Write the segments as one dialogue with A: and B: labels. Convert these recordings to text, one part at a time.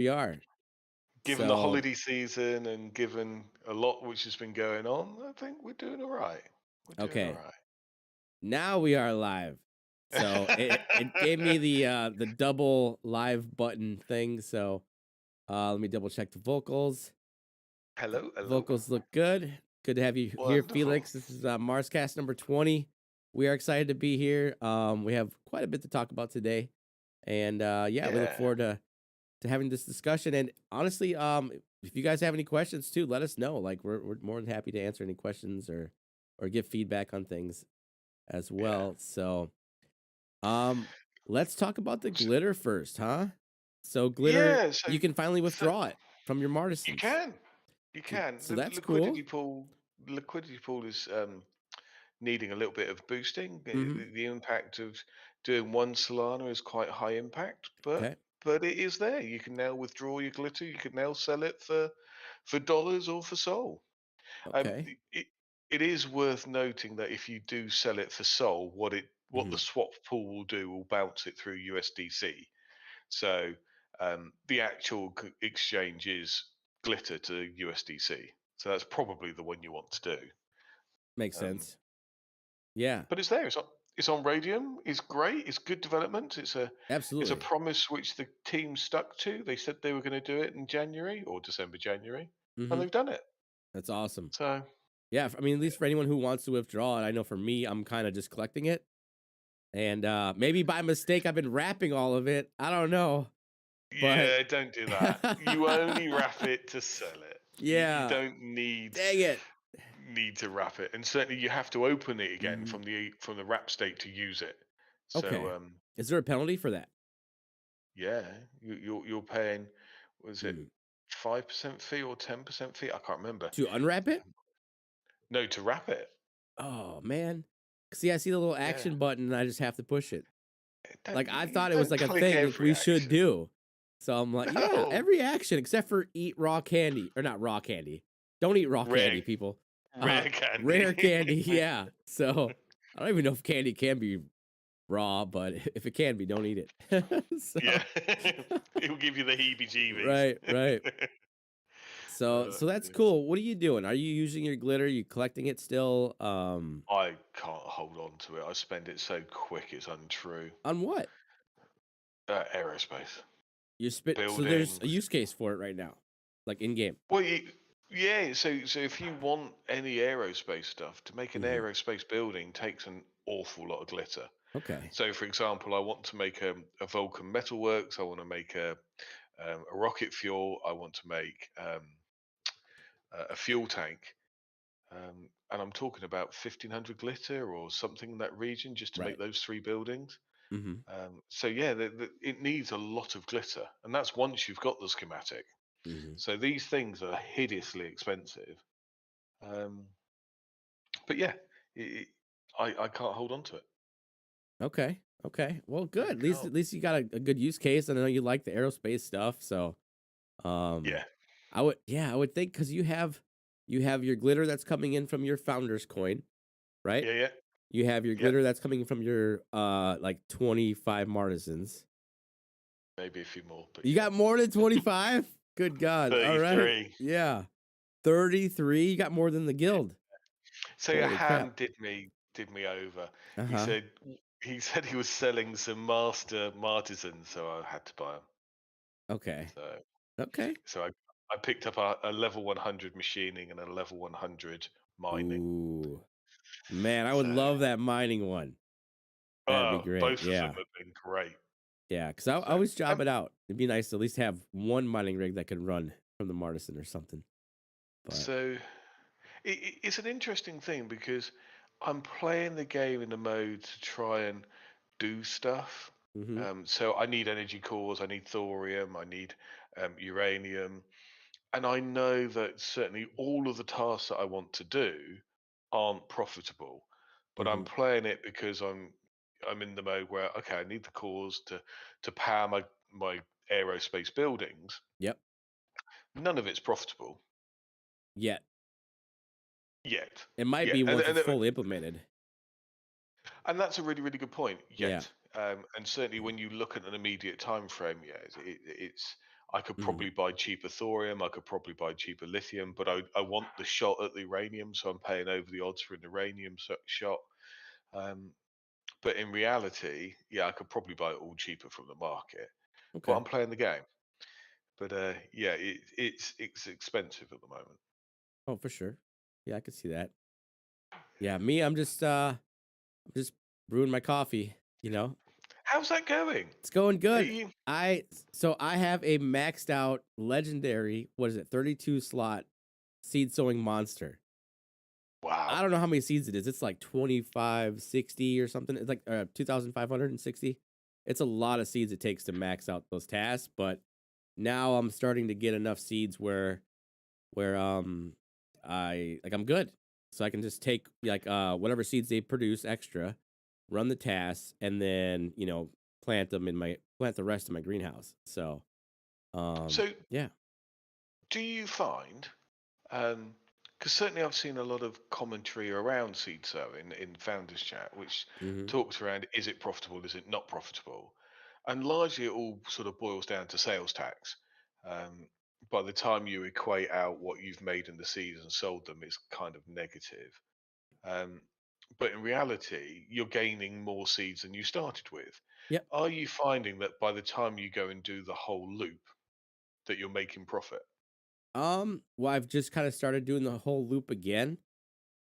A: We are.
B: Given the
A: So,
B: holiday season and given a lot which has been going on, I think we're doing all right. We're doing all
A: okay.
B: right.
A: Now we are live. So it gave me the double live button thing. So let me double check the vocals.
B: Hello, hello.
A: Vocals look good. Good to have you here,
B: Wonderful.
A: Felix. This is MarsCast number 20. We are excited to be here. We have quite a bit to talk about today. And yeah, we look
B: Yeah.
A: forward to having this discussion. And honestly, if you guys have any questions too, let us know. Like we're more than happy to answer any questions or give feedback on things as
B: Yeah.
A: well. So let's talk about the
B: S-
A: glitter first, huh? So glitter,
B: Yeah,
A: you can finally
B: so
A: withdraw it from your
B: you
A: martisans.
B: can. You
A: So,
B: can.
A: so
B: The
A: that's
B: liquidity
A: cool.
B: pool liquidity pool is needing a little bit of boosting.
A: Hmm.
B: The impact of doing one Solana is quite high impact,
A: Okay.
B: but it is there. You can now withdraw your glitter. You can now sell it for dollars or for Sol. Um,
A: Okay.
B: it, it is worth noting that if you do sell it for Sol, what the
A: Hmm.
B: swap pool will do will bounce it through USDC. So the actual exchange is glitter to USDC. So that's probably the one you want to do.
A: Makes
B: Um,
A: sense. Yeah,
B: but it's there. It's on Radium. It's great. It's good development. It's a
A: absolutely.
B: promise which the team stuck to. They said they were going to do it in January or December, January, and
A: Hmm.
B: they've done it.
A: That's awesome.
B: So
A: Yeah, I mean, at least for anyone who wants to withdraw it, I know for me, I'm kind of just collecting it, and maybe by mistake, I've been wrapping all of it. I don't know, but
B: yeah, don't do that. You only wrap it to sell it. You
A: yeah,
B: don't
A: dang it.
B: need to wrap it, and certainly you have to open it again
A: Hmm.
B: from the wrap state to use it. So
A: Okay. Is there a penalty for that?
B: yeah, you're paying, was it
A: Mm.
B: 5% fee or 10% fee? I can't remember.
A: To unwrap it?
B: No, to wrap it.
A: Oh man. See, I see the little
B: Yeah.
A: action button, and I just have to push it.
B: Don't
A: Like I
B: you
A: thought it was
B: don't
A: like a
B: click
A: thing like
B: every
A: we should
B: action.
A: do. So I'm like, yeah,
B: No.
A: every action except for eat raw candy or not raw candy. Don't eat raw
B: Rare
A: candy, people.
B: rare
A: Rare
B: candy.
A: candy, yeah. So I don't even know if candy can be raw, but if it can be, don't eat it.
B: Yeah.
A: So
B: It'll give you the heebie-jeebies.
A: right, right. So that's
B: Yeah.
A: cool. What are you doing? Are you using your glitter? You collecting it still?
B: I can't hold on to it. I spend it so quick, it's untrue.
A: On what?
B: Aerospace.
A: You spit. So there's a
B: Buildings.
A: use case for it right now, like in game.
B: Well, yeah, so if you want any aerospace stuff, to make an
A: Hmm.
B: aerospace building takes an awful lot of glitter.
A: Okay.
B: So, for example, I want to make a Vulcan Metalworks. I want to make a rocket fuel. I want to make a fuel tank. And I'm talking about 1,500 glitter or something in that region just to make
A: Right.
B: those three buildings.
A: Hmm.
B: So yeah, it needs a lot of glitter, and that's once you've got the schematic.
A: Hmm.
B: So these things are hideously expensive. Um, but yeah, it, I can't hold on to it.
A: Okay. Okay. Well, good.
B: Really
A: At
B: can't.
A: least you got a good use case. I know you like the aerospace stuff, so um,
B: Yeah,
A: I would think because you have your glitter that's coming in from your founder's coin, right?
B: yeah, yeah,
A: You have your
B: yeah.
A: glitter that's coming from your like 25 martisans.
B: Maybe a few more, but
A: You
B: yeah.
A: got more than 25? Good God. All right.
B: 33.
A: Yeah. 33. You got more than the guild.
B: So your
A: Holy crap.
B: hand did me over. He
A: Uh-huh.
B: said he said he was selling some master martisans, so I had to buy them.
A: Okay.
B: So
A: Okay.
B: so I picked up a level 100 machining and a level 100 mining.
A: Ooh. Man, I would
B: So
A: love that mining one. That'd be great.
B: both of them
A: Yeah.
B: have been great.
A: Yeah, because I
B: So
A: always job it out. It'd be nice to at least have one mining rig that could run from the Martisan or something. But
B: so it's an interesting thing because I'm playing the game in a mode to try and do stuff.
A: mhm,
B: So I need energy cores, I need thorium, I need uranium, and I know that certainly all of the tasks that I want to do aren't profitable. But I'm
A: mhm.
B: playing it because I'm in the mode where okay, I need the cores to power my aerospace buildings.
A: Yep.
B: None of it's profitable
A: Yet.
B: yet.
A: It might
B: Yet,
A: be
B: and
A: once
B: and
A: it's fully implemented.
B: and that's a really really good point.
A: Yeah.
B: Yet, and certainly when you look at an immediate time frame, yeah, it's I could
A: Mhm.
B: probably buy cheaper thorium. I could probably buy cheaper lithium, but I want the shot at the uranium, so I'm paying over the odds for an uranium shot. Um, but in reality, yeah, I could probably buy it all cheaper from the market. But
A: Okay.
B: I'm playing the game. But yeah, it's expensive at the moment.
A: Oh, for sure. Yeah, I could see that. Yeah, me, I'm just brewing my coffee, you know.
B: How's that going?
A: It's going
B: Are
A: good.
B: you?
A: I have a maxed out legendary, what is it, 32 slot seed sowing monster. I
B: Wow.
A: don't know how many seeds it is. It's like 2560 or something. It's like 2560. It's a lot of seeds it takes to max out those tasks, but now I'm starting to get enough seeds where I'm good. So I can just take like whatever seeds they produce extra, run the tasks, and then, plant the rest in my greenhouse. So
B: So
A: yeah.
B: do you find? Because certainly I've seen a lot of commentary around seed sowing in founders chat, which
A: Hmm.
B: talks around is it profitable, is it not profitable, and largely it all sort of boils down to sales tax. Um, by the time you equate out what you've made in the seeds and sold them, it's kind of negative. Um, but in reality, you're gaining more seeds than you started with.
A: Yep.
B: Are you finding that by the time you go and do the whole loop, that you're making profit?
A: Well, I've just kind of started doing the whole loop again.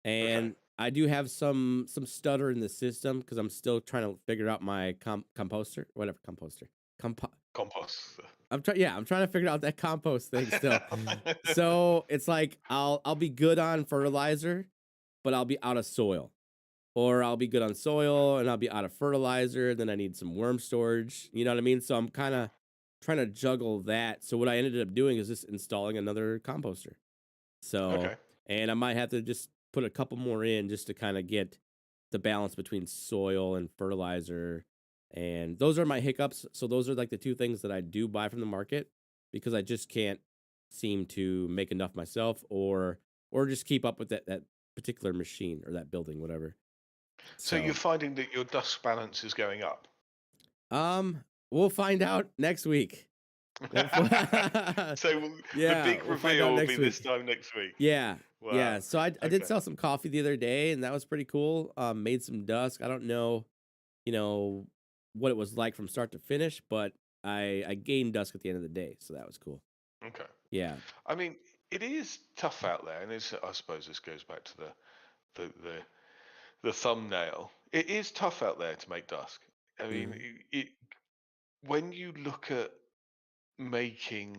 B: Okay.
A: And I do have some stutter in the system because I'm still trying to figure out my composter, whatever composter. Compo-
B: Compost.
A: I'm trying to figure out that compost thing still. So it's like I'll be good on fertilizer, but I'll be out of soil. Or I'll be good on soil and I'll be out of fertilizer. Then I need some worm storage. You know what I mean? So I'm kind of trying to juggle that. So what I ended up doing is just installing another composter. So,
B: Okay.
A: and I might have to just put a couple more in just to kind of get the balance between soil and fertilizer. And those are my hiccups. So those are like the two things that I do buy from the market because I just can't seem to make enough myself or just keep up with that particular machine or that building, whatever.
B: So you're
A: So,
B: finding that your dust balance is going up.
A: we'll find out next week. We'll
B: So the
A: yeah,
B: big
A: we'll find
B: reveal
A: out
B: will be
A: next
B: this
A: week.
B: time next week.
A: Yeah.
B: Wow.
A: Yeah. So I did
B: Okay.
A: sell some coffee the other day and that was pretty cool. Made some dusk. I don't know, you know, what it was like from start to finish, but I gained dusk at the end of the day, so that was cool.
B: Okay.
A: Yeah.
B: I mean, it is tough out there, and I suppose this goes back to the the, the thumbnail. It is tough out there to make dusk. I mean,
A: Hmm.
B: when you look at making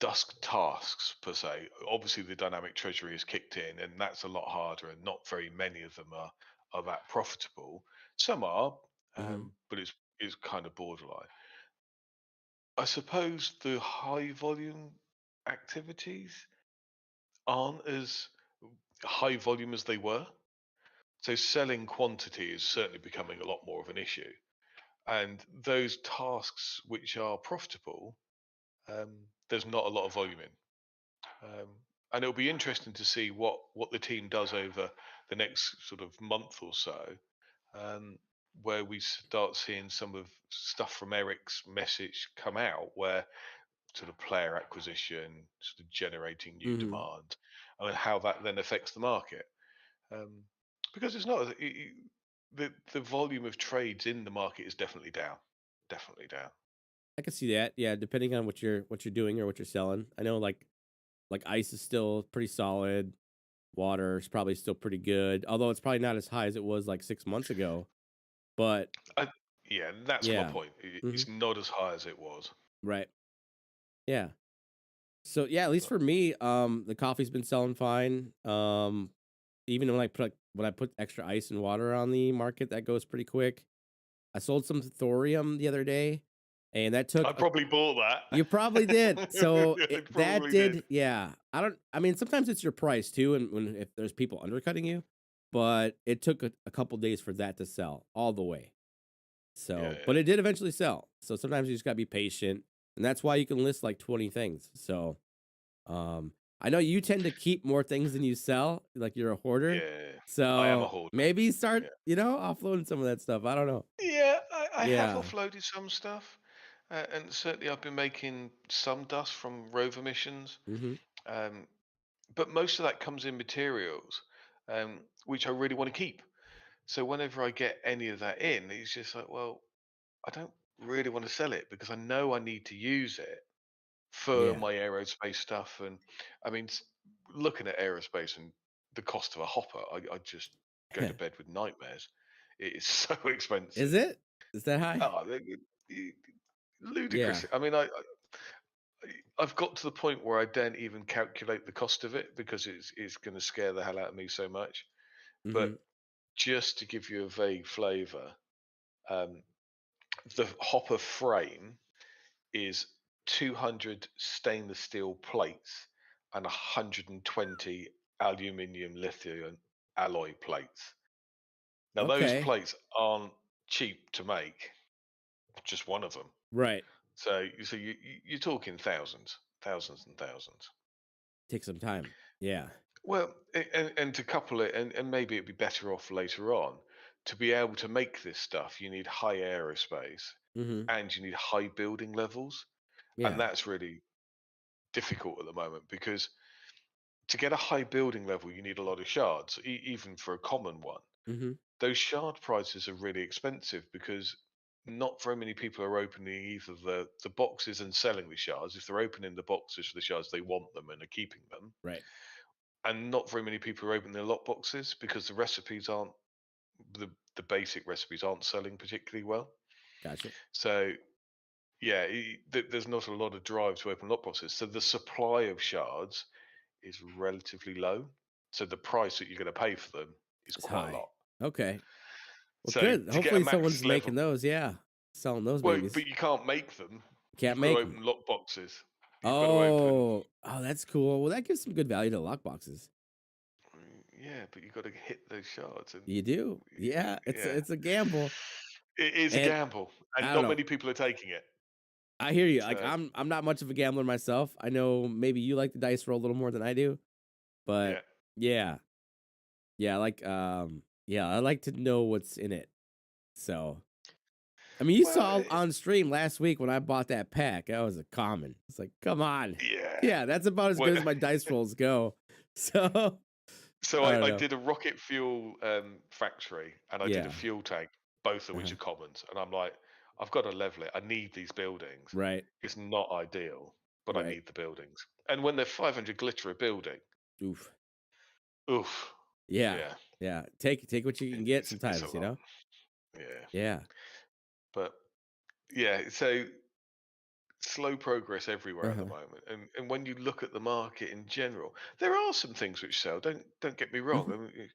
B: dusk tasks per se, obviously the dynamic treasury is kicked in, and that's a lot harder, and not very many of them are that profitable. Some are,
A: Hmm.
B: but it's kind of borderline. I suppose the high volume activities aren't as high volume as they were. So selling quantity is certainly becoming a lot more of an issue. And those tasks which are profitable, there's not a lot of volume in. Um, and it'll be interesting to see what the team does over the next sort of month or so, um, where we start seeing some of stuff from Eric's message come out, where sort of player acquisition, sort of generating new
A: Hmm.
B: demand, and how that then affects the market. Um, because it's not the volume of trades in the market is definitely down.
A: I can see that. Yeah, depending on what you're doing or what you're selling. I know like ice is still pretty solid. Water is probably still pretty good, although it's probably not as high as it was like 6 months ago. But
B: I, yeah, that's my
A: yeah.
B: point.
A: Hmm.
B: It's not as high as it was.
A: Right. Yeah. So yeah, at least for me, the coffee's been selling fine. Even when I put extra ice and water on the market, that goes pretty quick. I sold some thorium the other day, and that
B: I
A: took a,
B: probably bought
A: you probably did. So
B: that. I
A: that
B: probably did.
A: did, yeah. I mean, sometimes it's your price too, and when if there's people undercutting you, but it took a couple days for that to sell all the way.
B: Yeah,
A: So, but
B: yeah.
A: it did eventually sell. So sometimes you just gotta be patient, and that's why you can list like 20 things. So I know you tend to keep more things than you sell, like you're a hoarder.
B: Yeah, I am a
A: So
B: hoarder.
A: maybe start,
B: Yeah,
A: offloading some of that stuff. I don't know.
B: yeah. I have
A: Yeah.
B: offloaded some stuff. And certainly I've been making some dust from rover missions,
A: Hmm.
B: um, but most of that comes in materials, which I really want to keep. So whenever I get any of that in, it's just like, well, I don't really want to sell it because I know I need to use it for
A: Yeah.
B: my aerospace stuff. And I mean, looking at aerospace and the cost of a hopper, I just go to bed with nightmares. It is so
A: Is
B: expensive.
A: it? Is that high?
B: Oh,
A: Yeah.
B: ludicrous. I mean, I've got to the point where I don't even calculate the cost of it because it's going to scare the hell out of me so much. But
A: Hmm.
B: just to give you a vague flavour, um, the hopper frame is 200 stainless steel plates and 120 aluminium lithium alloy plates. Now, those
A: Okay.
B: plates aren't cheap to make, just one of them.
A: Right.
B: So you're talking thousands, thousands and thousands.
A: Take some time. Yeah.
B: Well, and to couple it, and maybe it'd be better off later on, to be able to make this stuff, you need high aerospace
A: Hmm.
B: and you need high building levels. And
A: Yeah.
B: that's really difficult at the moment because to get a high building level, you need a lot of shards, even for a common one.
A: Hmm.
B: Those shard prices are really expensive because not very many people are opening either the boxes and selling the shards. If they're opening the boxes for the shards, they want them and are keeping them.
A: Right.
B: And not very many people are opening their lot boxes because the recipes aren't the basic recipes aren't selling particularly well.
A: Gotcha.
B: So yeah, there's not a lot of drive to open lot boxes. So the supply of shards is relatively low. So the price that you're going to pay for them is
A: It's
B: quite a
A: high.
B: lot.
A: Okay. Well,
B: So
A: good.
B: to get a
A: Hopefully someone's
B: max
A: making
B: level,
A: those. Yeah. Selling those
B: well,
A: babies.
B: but you can't make them.
A: Can't
B: You've got to
A: make them.
B: open lock boxes. You've got to open,
A: Oh, that's cool. Well, that gives some good value to lock boxes.
B: yeah, but you've got to hit those shards, and
A: You do. Yeah. It's
B: yeah,
A: it's a gamble.
B: it is a
A: And
B: gamble, and
A: I don't
B: not
A: know.
B: many people are taking it.
A: I hear you. Like
B: So
A: I'm not much of a gambler myself. I know maybe you like the dice roll a little more than I do, but
B: yeah,
A: yeah. Yeah, I like to know what's in it. So, I mean, you
B: well,
A: saw on stream last week when I bought that pack. That was a common. It's like, come on.
B: yeah.
A: Yeah, that's about as
B: Well,
A: good as my dice rolls go. So,
B: so
A: I don't
B: I
A: know.
B: did a rocket fuel factory and I did a
A: Yeah.
B: fuel tank, both of which
A: Uh-huh.
B: are commons. And I'm like, I've got to level it. I need these buildings.
A: Right.
B: It's not ideal, but I
A: Right.
B: need the buildings. And when they're 500 glitter a building,
A: Oof.
B: oof,
A: Yeah.
B: yeah,
A: Yeah. Take what you can get
B: it's a
A: sometimes, you
B: lot.
A: know?
B: Yeah,
A: Yeah.
B: but yeah, so slow progress everywhere at the
A: Uh-huh.
B: moment. And when you look at the market in general, there are some things which sell. Don't get me wrong.
A: Mhm.
B: I mean,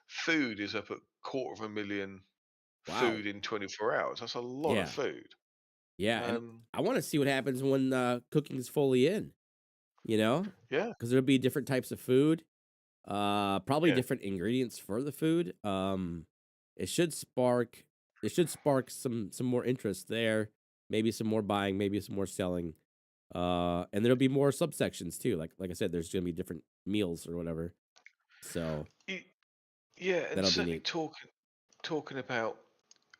B: food is up at 250,000
A: Wow.
B: food in 24 hours. That's a lot of
A: Yeah.
B: food.
A: Yeah, and
B: Um,
A: I want to see what happens when cooking is fully in, you know?
B: yeah,
A: Cuz there'll be different types of food. Probably
B: yeah.
A: different ingredients for the food. It should spark it should spark some more interest there, maybe some more buying, maybe some more selling. And there'll be more subsections too. Like I said, there's going to be different meals or whatever. So,
B: Y- Yeah, and
A: that'll be
B: certainly
A: neat.
B: talking about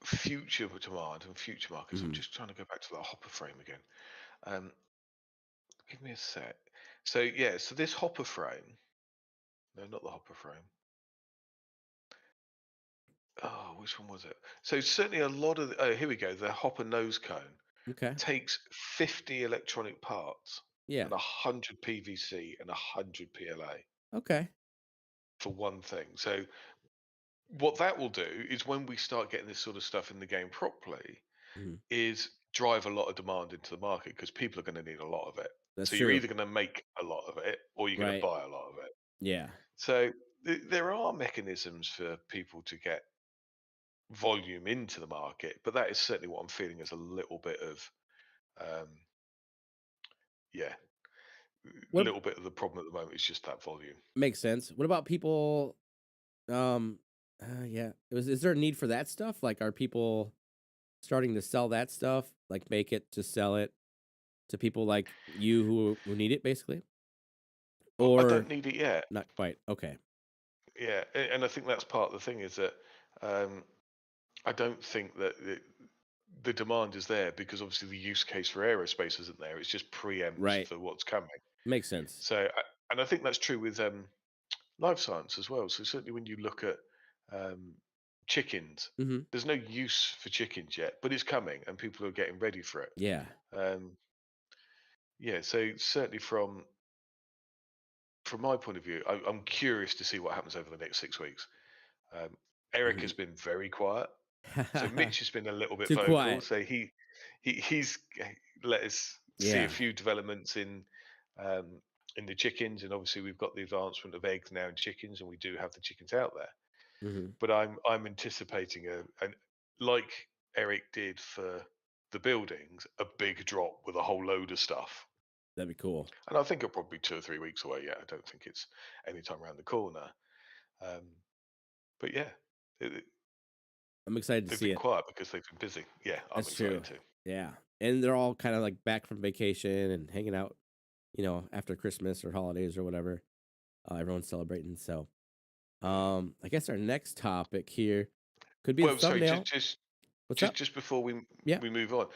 B: future demand and future markets. I'm
A: Mhm.
B: just trying to go back to that hopper frame again. Um, give me a sec. So yeah, so this hopper frame. No, not the hopper frame. Oh, which one was it? So certainly a lot of oh, here we go. The hopper nose cone
A: Okay.
B: takes 50 electronic parts
A: Yeah.
B: and 100 PVC and 100 PLA
A: Okay.
B: for one thing. So what that will do is when we start getting this sort of stuff in the game properly,
A: Mhm.
B: is drive a lot of demand into the market because people are going to need a lot of it.
A: That's
B: So you're
A: true.
B: either going to make a lot of it or you're going to
A: Right.
B: buy a lot of it.
A: Yeah.
B: So there are mechanisms for people to get volume into the market, but that is certainly what I'm feeling as a little bit of, um, yeah, a
A: What
B: little bit of the problem at the moment is just that volume.
A: makes sense? What about people yeah. Is there a need for that stuff? Like, are people starting to sell that stuff? Like, make it to sell it to people like you who need it, basically?
B: I
A: Or
B: don't need it yet.
A: not quite? Okay.
B: Yeah, and I think that's part of the thing is that um, I don't think that the demand is there because obviously the use case for aerospace isn't there. It's just preempts
A: Right.
B: for what's coming.
A: Makes sense.
B: So, and I think that's true with life science as well. So certainly when you look at um, chickens,
A: Hmm.
B: there's no use for chickens yet, but it's coming, and people are getting ready for it.
A: Yeah.
B: Um, yeah, so certainly from my point of view, I'm curious to see what happens over the next 6 weeks. Um, Eric
A: Hmm.
B: has been very quiet, so Mitch has been a little bit
A: Too
B: vocal.
A: quiet.
B: So he's let us see a
A: Yeah.
B: few developments um, in the chickens, and obviously we've got the advancement of eggs now in chickens, and we do have the chickens out there.
A: Hmm.
B: But I'm anticipating an like Eric did for the buildings, a big drop with a whole load of stuff.
A: That'd be cool.
B: And I think it'll probably be 2 or 3 weeks away. Yeah, I don't think it's any time around the corner. Um, but yeah, it,
A: I'm excited to
B: they've
A: see
B: been
A: it.
B: quiet because they've been busy. Yeah, I'm
A: That's true.
B: excited too.
A: Yeah. And they're all kind of like back from vacation and hanging out, after Christmas or holidays or whatever. Everyone's celebrating. So,
B: Mm.
A: I guess our next topic here could be the
B: Well, sorry,
A: thumbnail. What's up?
B: just before
A: Yeah.
B: we move on,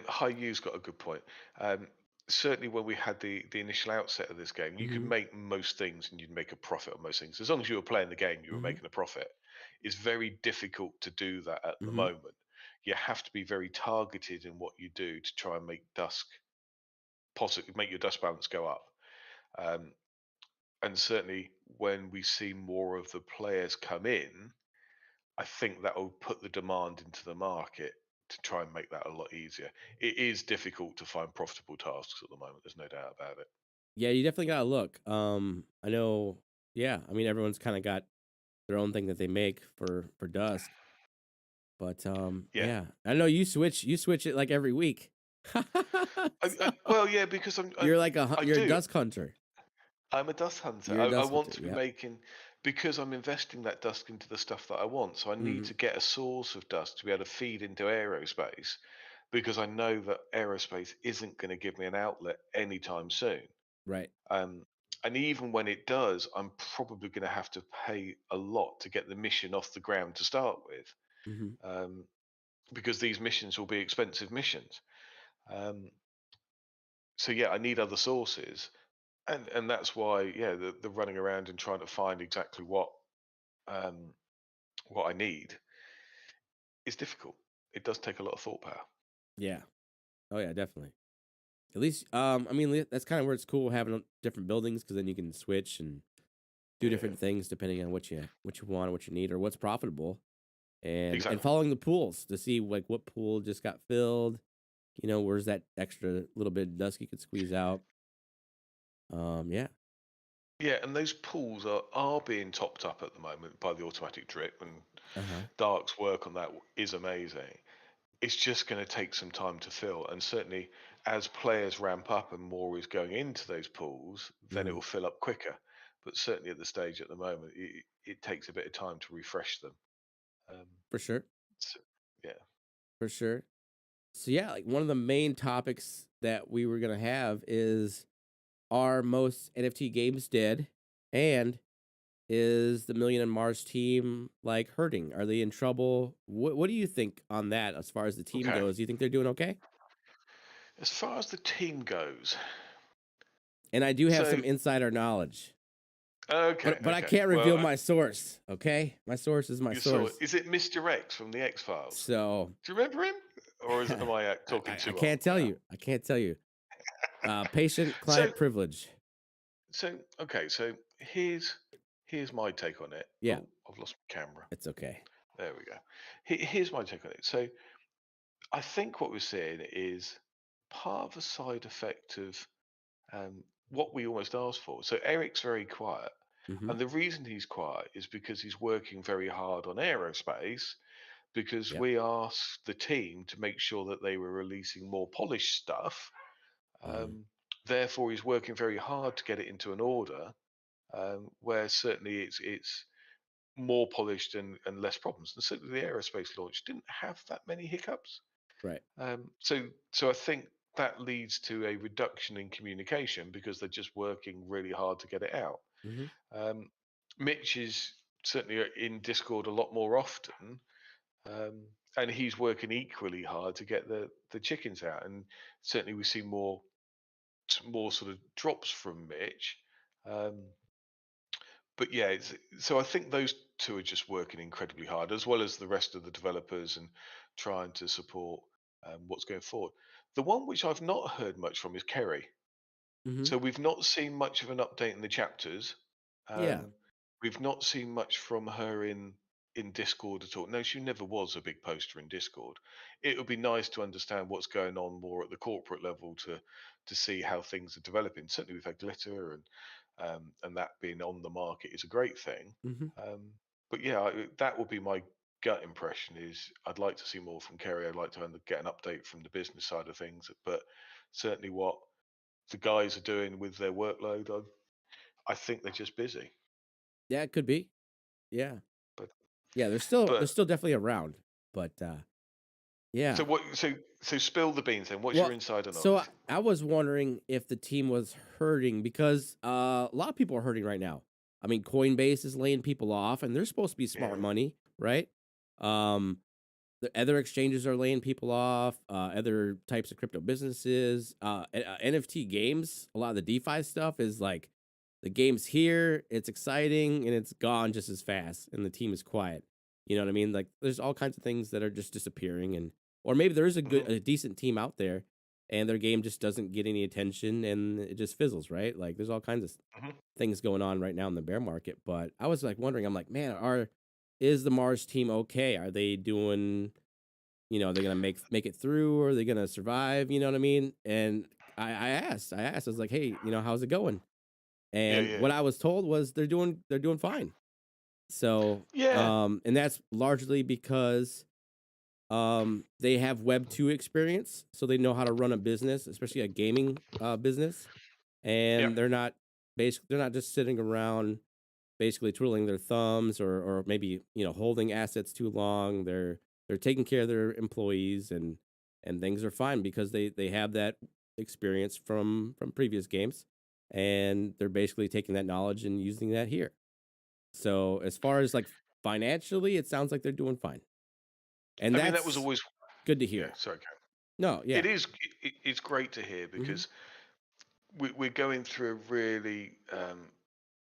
B: High U's got a good point. Um, Certainly, when we had the initial outset of this game, you could
A: Hmm.
B: make most things and you'd make a profit on most things as long as you were playing the game. You were
A: Hmm.
B: making a profit. It's very difficult to do that at the
A: Hmm.
B: moment. You have to be very targeted in what you do to try and make dusk positive, make your dust balance go up. Um, and certainly, when we see more of the players come in, I think that will put the demand into the market to try and make that a lot easier. It is difficult to find profitable tasks at the moment. There's no doubt about it.
A: Yeah, you definitely gotta look. I know. Yeah, I mean, everyone's kind of got their own thing that they make for Dusk, but
B: Yeah.
A: yeah, I know you switch it like every week. So,
B: Well, yeah, because
A: you're like
B: I
A: you're a
B: do.
A: dusk hunter.
B: I'm a dust hunter.
A: You're a
B: I
A: dusk
B: want
A: hunter.
B: to be
A: Yep.
B: making because I'm investing that dust into the stuff that I want. So I need
A: Hmm.
B: to get a source of dust to be able to feed into aerospace because I know that aerospace isn't going to give me an outlet anytime soon.
A: Right.
B: Um, and even when it does, I'm probably going to have to pay a lot to get the mission off the ground to start with,
A: Hmm.
B: um, because these missions will be expensive missions. Um, so yeah, I need other sources, and that's why the running around and trying to find exactly um, what I need is difficult. It does take a lot of thought power.
A: Yeah. Oh yeah, definitely. At least, I mean, that's kind of where it's cool having different buildings because then you can switch and do
B: Yeah,
A: different things depending on what you want, what you need, or what's profitable, and
B: exactly.
A: following the pools to see like what pool just got filled. Where's that extra little bit of dust you could squeeze out? Yeah.
B: Yeah, and those pools are being topped up at the moment by the automatic drip, and
A: Uh huh.
B: Dark's work on that is amazing. It's just going to take some time to fill. And certainly, as players ramp up and more is going into those pools, then it
A: Hmm.
B: will fill up quicker. But certainly at the stage at the moment, it takes a bit of time to refresh them. Um,
A: For sure.
B: so, yeah.
A: For sure. So yeah, like one of the main topics that we were gonna have is, are most NFT games dead? And is the Million and Mars team like hurting? Are they in trouble? What do you think on that as far as the team
B: Okay.
A: goes? Do you think they're doing okay?
B: As far as the team goes,
A: And I do have
B: so
A: some insider knowledge.
B: okay,
A: But I
B: okay.
A: can't
B: Well,
A: reveal my source, okay? My source is my
B: you saw it.
A: source.
B: Is it Mr. X from the X Files?
A: So
B: Do you remember him, or am I talking
A: I
B: too old
A: can't tell
B: now?
A: you. I can't tell you. Patient
B: So
A: client privilege.
B: okay. So here's my take on it.
A: Yeah,
B: Oh, I've lost my camera.
A: it's okay.
B: There we go. Here's my take on it. So I think what we're seeing is part of a side effect of what we almost asked for. So Eric's very quiet.
A: Hmm.
B: And the reason he's quiet is because he's working very hard on aerospace because
A: Yep.
B: we asked the team to make sure that they were releasing more polished stuff.
A: Hmm.
B: Um, Therefore, he's working very hard to get it into an order where certainly it's more polished and less problems. And certainly the aerospace launch didn't have that many hiccups.
A: Right.
B: So I think that leads to a reduction in communication because they're just working really hard to get it out.
A: Hmm.
B: Um, Mitch is certainly in Discord a lot more often, and he's working equally hard to get the chickens out. And certainly we see more sort of drops from Mitch. Um, but yeah, so I think those two are just working incredibly hard, as well as the rest of the developers, and trying to support what's going forward. The one which I've not heard much from is Kerry.
A: Hmm.
B: So we've not seen much of an update in the chapters.
A: Yeah.
B: Um, we've not seen much from her in Discord at all. No, she never was a big poster in Discord. It would be nice to understand what's going on more at the corporate level to see how things are developing. Certainly, we've had glitter and that being on the market is a great thing.
A: Hmm.
B: Um, but yeah, that would be my gut impression. Is I'd like to see more from Kerry. I'd like to get an update from the business side of things. But certainly, what the guys are doing with their workload, I think they're just busy.
A: Yeah, it could be. Yeah.
B: But
A: Yeah, they're
B: but
A: still definitely around, but
B: so
A: yeah.
B: what? So spill the beans then. What's your
A: Well,
B: insider
A: so
B: knowledge?
A: I was wondering if the team was hurting because a lot of people are hurting right now. I mean, Coinbase is laying people off, and they're supposed to be smart
B: Yeah.
A: money, right? Um, the other exchanges are laying people off. Other types of crypto businesses, NFT games. A lot of the DeFi stuff is like the game's here, it's exciting, and it's gone just as fast, and the team is quiet. You know what I mean? Like, there's all kinds of things that are just disappearing, and or maybe there is
B: Hmm.
A: a decent team out there, and their game just doesn't get any attention, and it just fizzles, right? Like, there's all kinds of
B: Hmm.
A: things going on right now in the bear market. But I was like wondering, I'm like, man, is the Mars team okay? Are they doing, are they gonna make it through, or are they gonna survive? You know what I mean? And I was like, hey, how's it going?
B: Yeah,
A: And
B: yeah,
A: what I was told was they're doing fine. So,
B: yeah,
A: and that's largely because they have Web 2 experience, so they know how to run a business, especially a gaming business,
B: yeah.
A: and they're not just sitting around basically twiddling their thumbs, or maybe, holding assets too long. They're taking care of their employees, and things are fine because they have that experience from previous games, and they're basically taking that knowledge and using that here. So as far as like financially, it sounds like they're doing fine. And
B: I mean, that was
A: that's
B: always
A: good to
B: yeah.
A: hear.
B: Sorry, Karen.
A: No, yeah.
B: It is. It's great to hear
A: Mhm.
B: because we're going through a really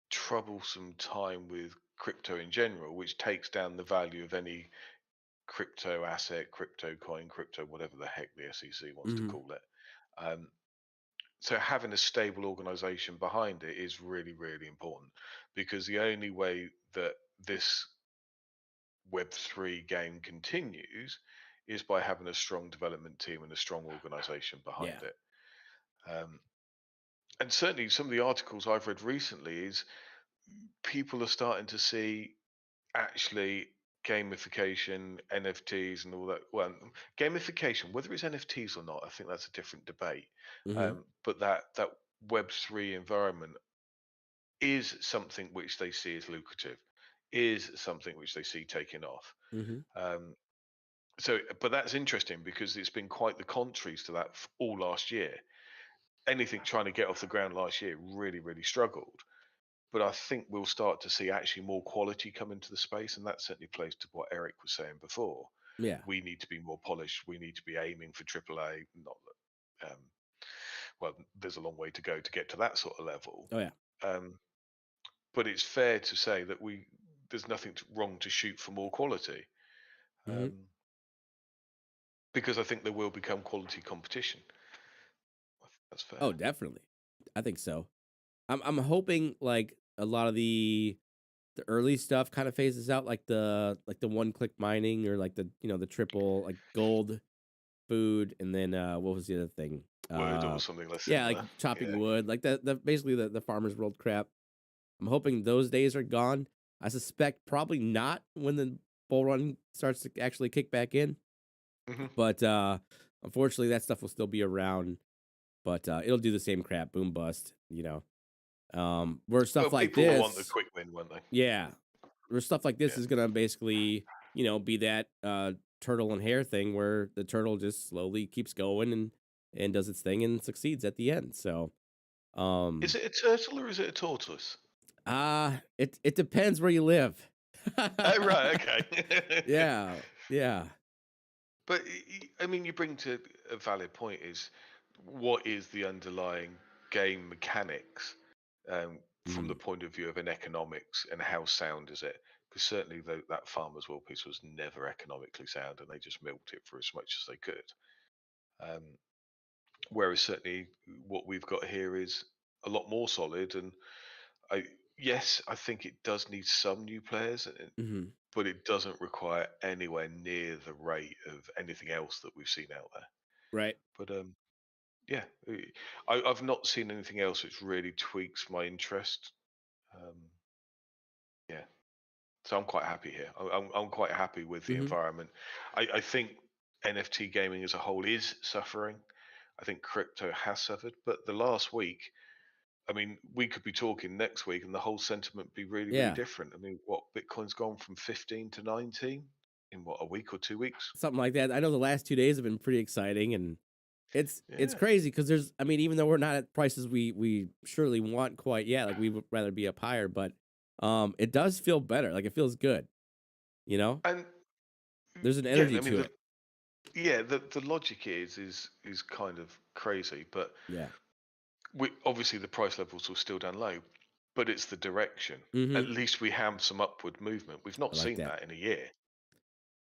B: troublesome time with crypto in general, which takes down the value of any crypto asset, crypto coin, crypto whatever the heck the SEC wants to
A: Mhm.
B: call it. Um, so having a stable organization behind it is really, really important, because the only way that this Web3 game continues is by having a strong development team and a strong organization
A: Yeah.
B: behind it. Um, and certainly some of the articles I've read recently is people are starting to see actually gamification, NFTs, and all that. Well, gamification, whether it's NFTs or not, I think that's a different debate.
A: Mhm.
B: But that Web3 environment is something which they see as lucrative, is something which they see taking off.
A: Mhm.
B: Um, but that's interesting because it's been quite the contraries to that all last year. Anything trying to get off the ground last year really, really struggled. But I think we'll start to see actually more quality come into the space, and that certainly plays to what Eric was saying before.
A: Yeah.
B: We need to be more polished. We need to be aiming for AAA. Not that, well, there's a long way to go to get to that sort of level.
A: Oh yeah.
B: Um, but it's fair to say that there's nothing wrong to shoot for more quality,
A: Mhm.
B: um, because I think there will become quality competition. That's fair.
A: Oh, definitely. I think so. I'm hoping like a lot of the early stuff kind of phases out, like the one click mining, or like the triple like gold food, and then what was the other thing?
B: Word or something less
A: Yeah, like
B: similar.
A: chopping
B: Yeah.
A: wood, like the basically the farmer's world crap. I'm hoping those days are gone. I suspect probably not when the bull run starts to actually kick back in,
B: Hmm.
A: but unfortunately that stuff will still be around, but it'll do the same crap, boom bust, where
B: Well,
A: stuff like
B: people will want the
A: this,
B: quick win, won't they?
A: yeah, where stuff like this
B: Yeah.
A: is gonna basically, be that turtle and hare thing where the turtle just slowly keeps going and does its thing and succeeds at the end. So,
B: Is
A: um,
B: it a turtle or is it a tortoise?
A: it depends where you live.
B: Oh, right. Okay.
A: Yeah, yeah.
B: But I mean, you bring to a valid point is what is the underlying game mechanics from the
A: Mm,
B: point of view of an economics and how sound is it? Because certainly that Farmer's Will piece was never economically sound and they just milked it for as much as they could. Um, whereas certainly what we've got here is a lot more solid. And I, yes, I think it does need some new players,
A: mhm.
B: but it doesn't require anywhere near the rate of anything else that we've seen out there.
A: Right.
B: But yeah, I've not seen anything else which really tweaks my interest. Um, yeah, so I'm quite happy here. I'm quite happy with the
A: Mhm.
B: environment. I think NFT gaming as a whole is suffering. I think crypto has suffered, but the last week, I mean, we could be talking next week and the whole sentiment be really, really
A: Yeah.
B: different. I mean, what Bitcoin's gone from 15 to 19 in what, a week or 2 weeks?
A: Something like that. I know the last 2 days have been pretty exciting, and it's
B: Yeah.
A: crazy because there's I mean, even though we're not at prices we surely want quite yet, like, we would rather be up higher, but, it does feel better, like, it feels good, you know?
B: And
A: There's an
B: yeah,
A: energy
B: I mean,
A: to it.
B: the logic is kind of crazy, but
A: Yeah.
B: obviously the price levels will still down low, but it's the direction. At
A: Mhm.
B: least we have some upward movement. We've
A: I
B: not
A: like
B: seen
A: that.
B: that in a year.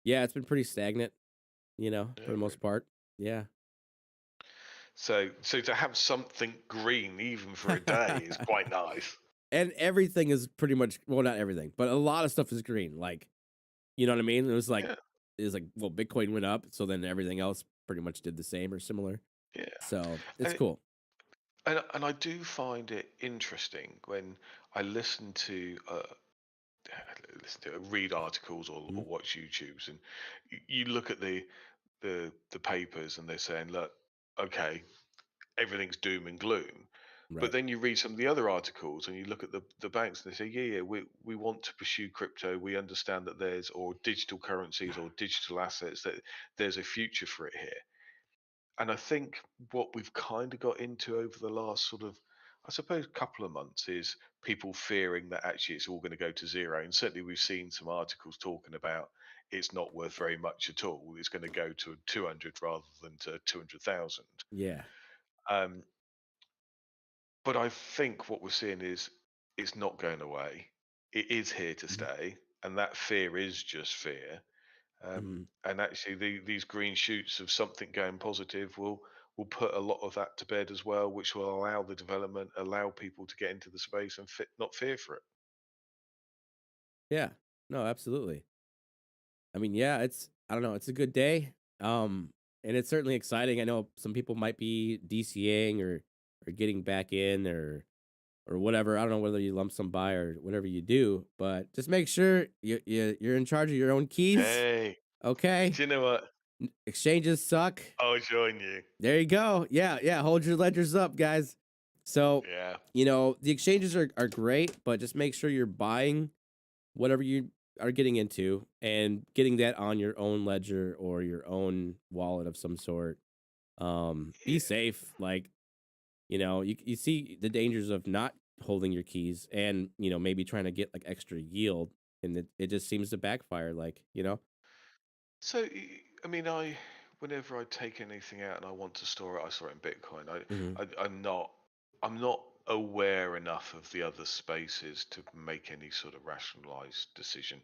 A: Yeah, it's been pretty stagnant, for
B: Yeah,
A: the most part. Yeah.
B: so to have something green even for a day is quite nice.
A: And everything is pretty much well, not everything, but a lot of stuff is green, like, you know what I mean?
B: Yeah,
A: Well, Bitcoin went up, so then everything else pretty much did the same or similar.
B: yeah.
A: So, it's
B: And,
A: cool.
B: and I do find it interesting when I listen to read articles
A: Mhm.
B: or watch YouTubes, and you look at the papers and they're saying, look, okay, everything's doom and gloom. But
A: Right.
B: then you read some of the other articles and you look at the banks and they say, yeah, we want to pursue crypto. We understand that there's or digital currencies or digital assets that there's a future for it here. And I think what we've kind of got into over the last sort of, I suppose, couple of months is people fearing that actually it's all going to go to zero. And certainly we've seen some articles talking about it's not worth very much at all. It's going to go to 200 rather than to 200,000.
A: Yeah.
B: Um, but I think what we're seeing is it's not going away. It is here to
A: Mhm.
B: stay, and that fear is just fear.
A: Mhm.
B: And actually, these green shoots of something going positive will put a lot of that to bed as well, which will allow the development, allow people to get into the space and not fear for it.
A: Yeah. No, absolutely. I mean, yeah, it's I don't know, it's a good day. And it's certainly exciting. I know some people might be DCAing or getting back in or whatever. I don't know whether you lump sum buy or whatever you do, but just make sure you're in charge of your own keys.
B: Hey,
A: Okay?
B: do you know what?
A: Exchanges suck.
B: I'll join you.
A: There you go. Yeah, yeah. Hold your ledgers up, guys. So,
B: Yeah.
A: the exchanges are great, but just make sure you're buying whatever you are getting into and getting that on your own ledger or your own wallet of some sort. Be safe. Like, you see the dangers of not holding your keys and, maybe trying to get like extra yield and it just seems to backfire. Like,
B: So, I mean, whenever I take anything out and I want to store it, I store it in Bitcoin.
A: Mhm.
B: I'm not aware enough of the other spaces to make any sort of rationalized decision.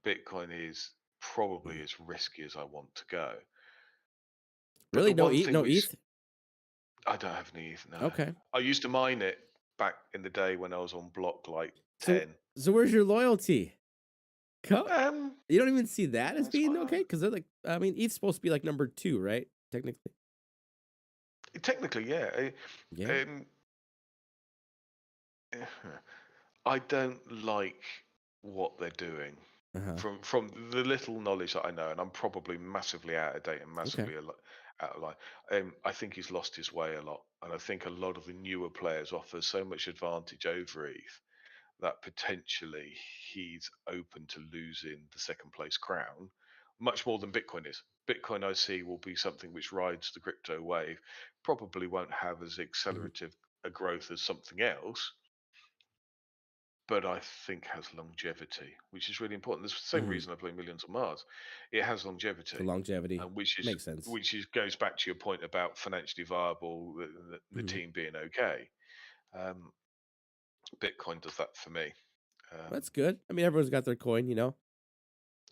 B: Bitcoin is probably
A: Mhm.
B: as risky as I want to go. But the
A: Really?
B: one thing
A: No
B: which
A: ETH?
B: I don't have any, no,
A: Okay.
B: I used to mine it back in the day when I was on block like
A: So
B: 10.
A: so where's your loyalty?
B: Um,
A: You don't even see that as
B: that's
A: being
B: fine.
A: okay because they're like, I mean, ETH's supposed to be like number two, right? Technically.
B: Technically, yeah.
A: Yeah.
B: Um, I don't like what they're doing
A: Uh-huh.
B: from the little knowledge that I know, and I'm probably massively out of date and
A: Okay.
B: massively out of line. I think he's lost his way a lot, and I think a lot of the newer players offer so much advantage over ETH that potentially he's open to losing the second place crown much more than Bitcoin is. Bitcoin, I see, will be something which rides the crypto wave, probably won't have as
A: Mhm.
B: accelerative a growth as something else, but I think has longevity, which is really important. It's the same
A: Hmm.
B: reason I play Millions on Mars. It has
A: The
B: longevity,
A: longevity
B: which is
A: makes sense.
B: goes back to your point about financially viable, the
A: Hmm.
B: team being okay. Um, Bitcoin does that for me.
A: That's
B: Um,
A: good. I mean, everyone's got their coin, you know.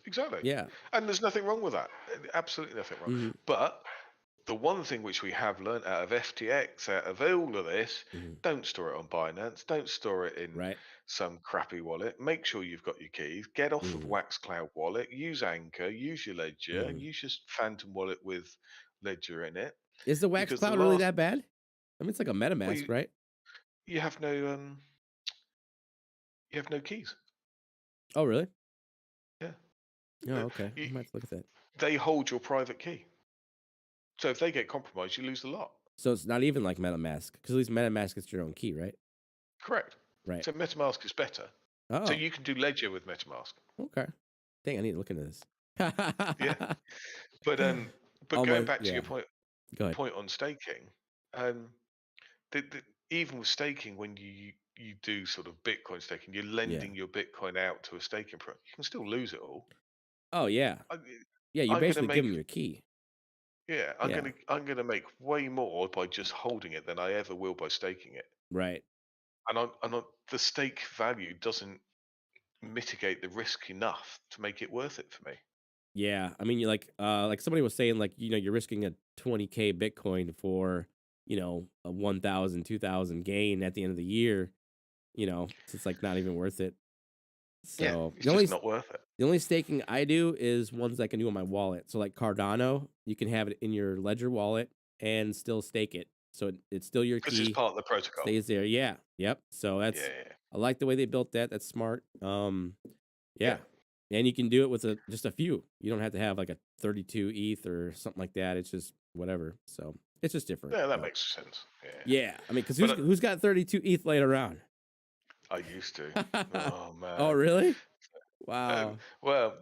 B: exactly,
A: Yeah.
B: and there's nothing wrong with that. Absolutely nothing wrong.
A: Hmm.
B: But the one thing which we have learned out of FTX, out of all of this,
A: Hmm.
B: don't store it on Binance. Don't store it in
A: Right.
B: some crappy wallet. Make sure you've got your keys. Get off of
A: Hmm.
B: Wax Cloud Wallet. Use Anchor. Use your Ledger.
A: Hmm.
B: Use your Phantom Wallet with Ledger in it.
A: Is the Wax
B: Because the
A: Cloud really
B: last,
A: that bad? I mean, it's like a
B: well,
A: MetaMask, right?
B: you have no you have no keys.
A: Oh, really?
B: Yeah,
A: Oh,
B: Uh,
A: okay. I
B: you,
A: might have to look at that.
B: they hold your private key. So if they get compromised, you lose the lot.
A: So it's not even like MetaMask, because at least MetaMask is your own key, right?
B: Correct.
A: Right.
B: So MetaMask is better. So
A: Oh,
B: you can do Ledger with MetaMask.
A: okay. Dang, I need to look into this.
B: Yeah. But going
A: Almost,
B: back to
A: yeah.
B: your point
A: Go ahead.
B: on staking, um, even with staking, when you do sort of Bitcoin staking, you're
A: Yeah.
B: lending your Bitcoin out to a staking program. You can still lose it all.
A: Oh, yeah.
B: I,
A: Yeah, you
B: I'm gonna
A: basically give
B: make
A: them your key.
B: yeah,
A: Yeah.
B: I'm gonna make way more by just holding it than I ever will by staking it.
A: Right.
B: The stake value doesn't mitigate the risk enough to make it worth it for me.
A: Yeah. I mean, you like somebody was saying, like, you're risking a 20K Bitcoin for, a 1,000, 2,000 gain at the end of the year, so it's like not even worth it.
B: Yeah,
A: So
B: it's just not worth it
A: the only staking I do is ones I can do on my wallet. So like Cardano, you can have it in your Ledger wallet and still stake it. So it's still your
B: because it's
A: key,
B: part of the protocol.
A: stays there. Yeah. Yep. So
B: Yeah,
A: that's
B: yeah,
A: I like the way they built that. That's smart.
B: yeah.
A: Yeah. And you can do it with just a few. You don't have to have like a 32 ETH or something like that. It's just whatever. So it's just different.
B: Yeah, that
A: But
B: makes sense. Yeah,
A: yeah, I mean, because
B: but
A: who's got 32 ETH laying around?
B: I used to. Oh
A: Oh,
B: man.
A: really? Wow.
B: Well,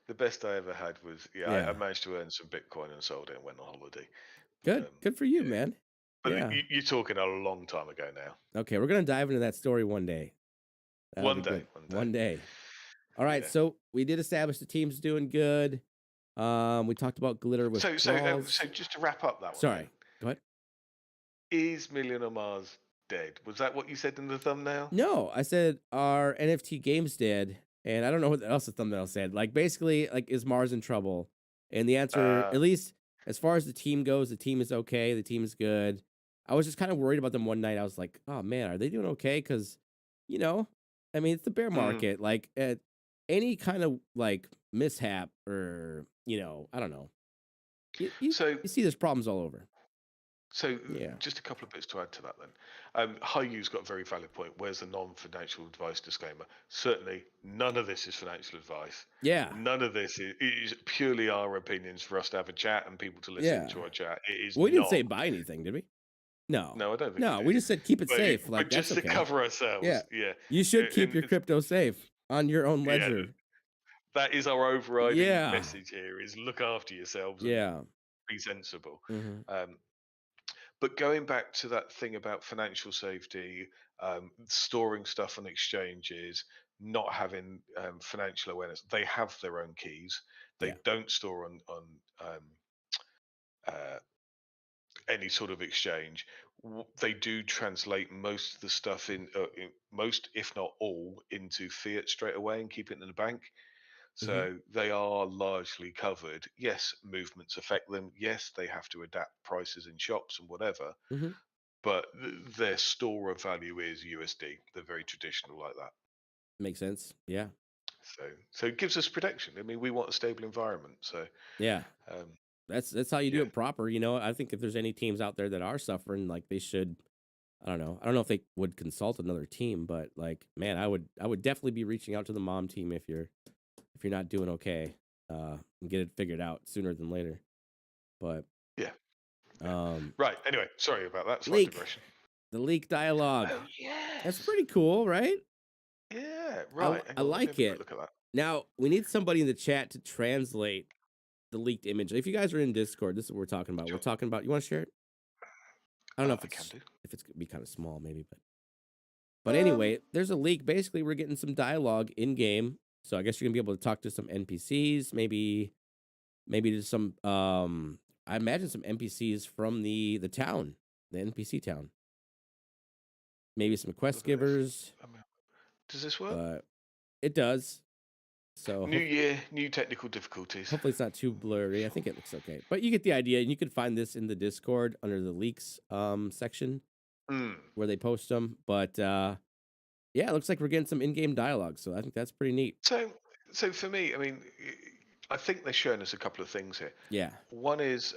B: the best I ever had was I
A: Yeah.
B: managed to earn some Bitcoin and sold it and went on holiday. But
A: Good. Good for you,
B: yeah,
A: man.
B: but
A: Yeah.
B: you're talking a long time ago now.
A: Okay, we're gonna dive into that story one day. That'll be good.
B: One day.
A: One day. All right,
B: Yeah.
A: so we did establish the team's doing good. We talked about glitter
B: So
A: withdrawals.
B: just to wrap up that one then,
A: Sorry. Go ahead.
B: is Million on Mars dead? Was that what you said in the thumbnail?
A: No, I said our NFT game's dead, and I don't know what else the thumbnail said. Like basically, like is Mars in trouble? And the answer,
B: Uh,
A: at least as far as the team goes, the team is okay. The team is good. I was just kind of worried about them one night. I was like, oh man, are they doing okay? Because, you know, I mean, it's the bear
B: mm.
A: market. Like at any kind of like mishap or I don't know. You you,
B: So
A: you see, there's problems all over.
B: So,
A: Yeah.
B: just a couple of bits to add to that then. Hayu's got a very valid point. Where's the non-financial advice disclaimer? Certainly, none of this is financial advice.
A: Yeah.
B: None of this is purely our opinions for us to have a chat and people to listen
A: Yeah.
B: to our chat. It is
A: Well, we didn't
B: not.
A: say buy anything, did we? No.
B: No, I don't think we
A: No,
B: did.
A: we just said keep it
B: But
A: safe. Like, that's
B: just to
A: okay.
B: cover
A: Yeah.
B: ourselves, yeah,
A: You should keep
B: and
A: your crypto safe on your own
B: yeah,
A: ledger.
B: that is our overriding
A: Yeah.
B: message here: is look after yourselves and
A: Yeah.
B: be sensible.
A: Mhm.
B: Um, But going back to that thing about financial safety, storing stuff on exchanges, not having financial awareness, they have their own keys. They
A: Yeah.
B: don't store on uh, any sort of exchange. They do translate most of the stuff in most, if not all, into fiat straight away and keep it in the bank.
A: Mhm.
B: So they are largely covered. Yes, movements affect them. Yes, they have to adapt prices in shops and whatever,
A: Mhm.
B: but their store of value is USD. They're very traditional like that.
A: Makes sense. Yeah.
B: So it gives us protection. I mean, we want a stable environment. So
A: Yeah.
B: um,
A: That's how you do
B: yeah,
A: it proper, I think if there's any teams out there that are suffering, like they should I don't know. I don't know if they would consult another team, but like, man, I would definitely be reaching out to the mom team if you're not doing okay. And get it figured out sooner than later. But
B: yeah, yeah.
A: um
B: Right. Anyway, sorry about that slight
A: leak.
B: digression.
A: The leak dialogue.
B: Oh
A: That's
B: yes,
A: pretty cool, right?
B: yeah.
A: I
B: Right. Hang
A: I
B: on. Let me
A: like
B: have a quick
A: it.
B: look at that.
A: Now, we need somebody in the chat to translate the leaked image. If you guys are in Discord, this is what we're talking about. We're
B: Sure.
A: talking about, you want to share it? I don't know if
B: I can
A: it's
B: do.
A: if it's gonna be kind of small maybe, but But anyway, there's a leak. Basically, we're getting some dialogue in game. So I guess you're gonna be able to talk to some NPCs, maybe to some I imagine some NPCs from the town, the NPC town. Maybe some quest
B: Look at this.
A: givers,
B: Does this work?
A: but it does. So
B: New year, new technical difficulties.
A: hopefully it's not too blurry. I think it looks okay. But you get the idea, and you can find this in the Discord under the leaks section
B: Mm.
A: where they post them. But yeah, it looks like we're getting some in-game dialogue, so I think that's pretty neat.
B: So for me, I mean, I think they're showing us a couple of things here.
A: Yeah.
B: One is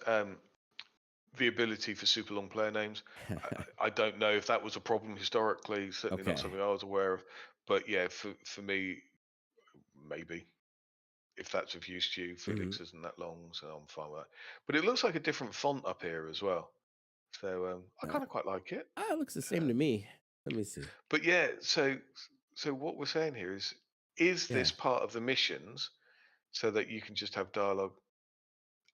B: the ability for super long player names. I don't know if that was a problem historically. Certainly not
A: Okay.
B: something I was aware of. But yeah, for me, maybe if that's of use to you, Felix isn't that long, so I'm fine with that. But it looks like a different font up here as well. So I kind of quite like it.
A: It looks the same to me. Let me see.
B: But yeah, so what we're saying here is
A: Yeah.
B: this part of the missions so that you can just have dialogue?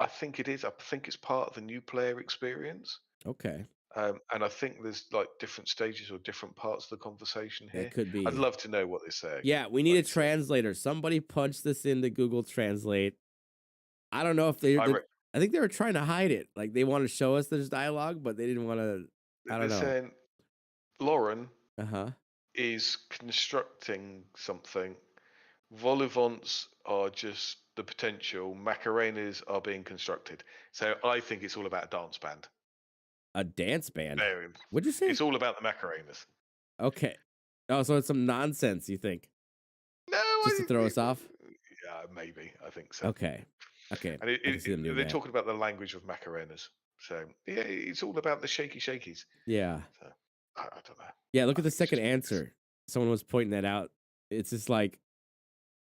B: I think it is. I think it's part of the new player experience.
A: Okay.
B: And I think there's like different stages or different parts of the conversation
A: That
B: here.
A: could
B: I'd
A: be.
B: love to know what they're saying.
A: Yeah, we need a translator. Somebody punch this into Google Translate. I don't know if I think they were trying to hide it. Like they want to show us there's dialogue, but they didn't want to. I
B: they're
A: don't know.
B: saying Lauren
A: Uh-huh.
B: is constructing something. Volivants are just the potential. Macarenas are being constructed. So I think it's all about a dance band.
A: A dance band.
B: There,
A: What'd you say?
B: it's all about the Macarenas.
A: Okay. Oh, so it's some nonsense, you think?
B: No,
A: Just to throw us off?
B: Yeah, maybe. I think so.
A: Okay. Okay.
B: And
A: I can see them doing
B: they're
A: that.
B: talking about the language of Macarenas. So yeah, it's all about the shakies.
A: Yeah.
B: So I don't know.
A: Yeah, look
B: I
A: at the
B: think it's
A: second
B: just
A: answer. Someone was pointing that out. It's just like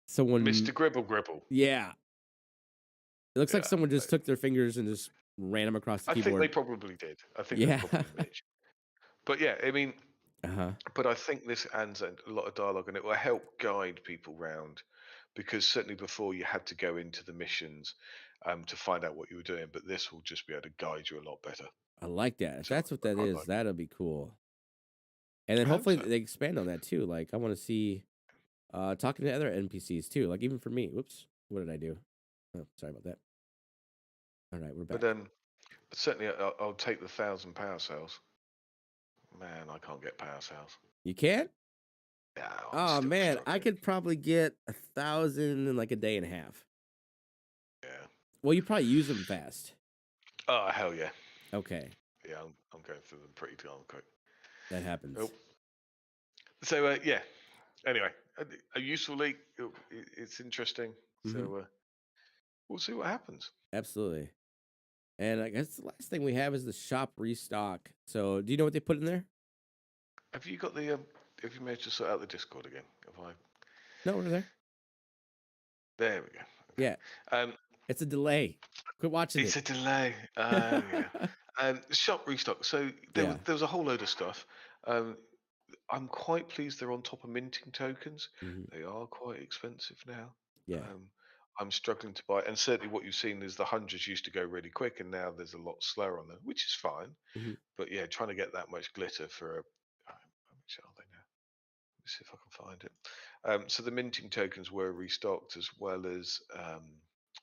A: someone.
B: Mr. Gribble.
A: Yeah. It looks like
B: Yeah,
A: someone just took their fingers and just ran them across the
B: I think they
A: keyboard.
B: probably did. I think
A: Yeah.
B: that's probably Mitch. But yeah, I mean,
A: Uh-huh.
B: but I think this adds a lot of dialogue, and it will help guide people round. Because certainly before you had to go into the missions to find out what you were doing, but this will just be able to guide you a lot better.
A: I like that. If
B: So
A: that's what that
B: I
A: is,
B: like.
A: that'll be cool. And then
B: I hope
A: hopefully
B: so.
A: they expand on that too. Like I want to see talking to other NPCs too. Like even for me. Whoops. What did I do? Oh, sorry about that. All right, we're back.
B: But certainly I'll take the 1,000 power cells. Man, I can't get power cells.
A: You can't?
B: No,
A: Oh man, I could probably get 1,000 in like a day and a half.
B: Yeah.
A: Well, you probably use them fast.
B: Oh hell yeah.
A: Okay,
B: Yeah, I'm going through them pretty darn quick.
A: that happens.
B: Oh. So yeah. Anyway, a useful leak. It's interesting. So we'll see what happens.
A: Absolutely. And I guess the last thing we have is the shop restock. So, do you know what they put in there?
B: Have you got the? Have you managed to sort out the Discord again? Have I?
A: No, we're there.
B: There we go.
A: Yeah. It's a delay. Quit watching
B: It's
A: it.
B: a delay. Yeah. Shop restock. So there was a whole load of stuff. I'm quite pleased they're on top of minting tokens. They are quite expensive now.
A: Yeah.
B: I'm struggling to buy, and certainly what you've seen is the hundreds used to go really quick, and now there's a lot slower on them, which is fine. But yeah, trying to get that much glitter for how much are they now? Let me see if I can find it. So the minting tokens were restocked as well as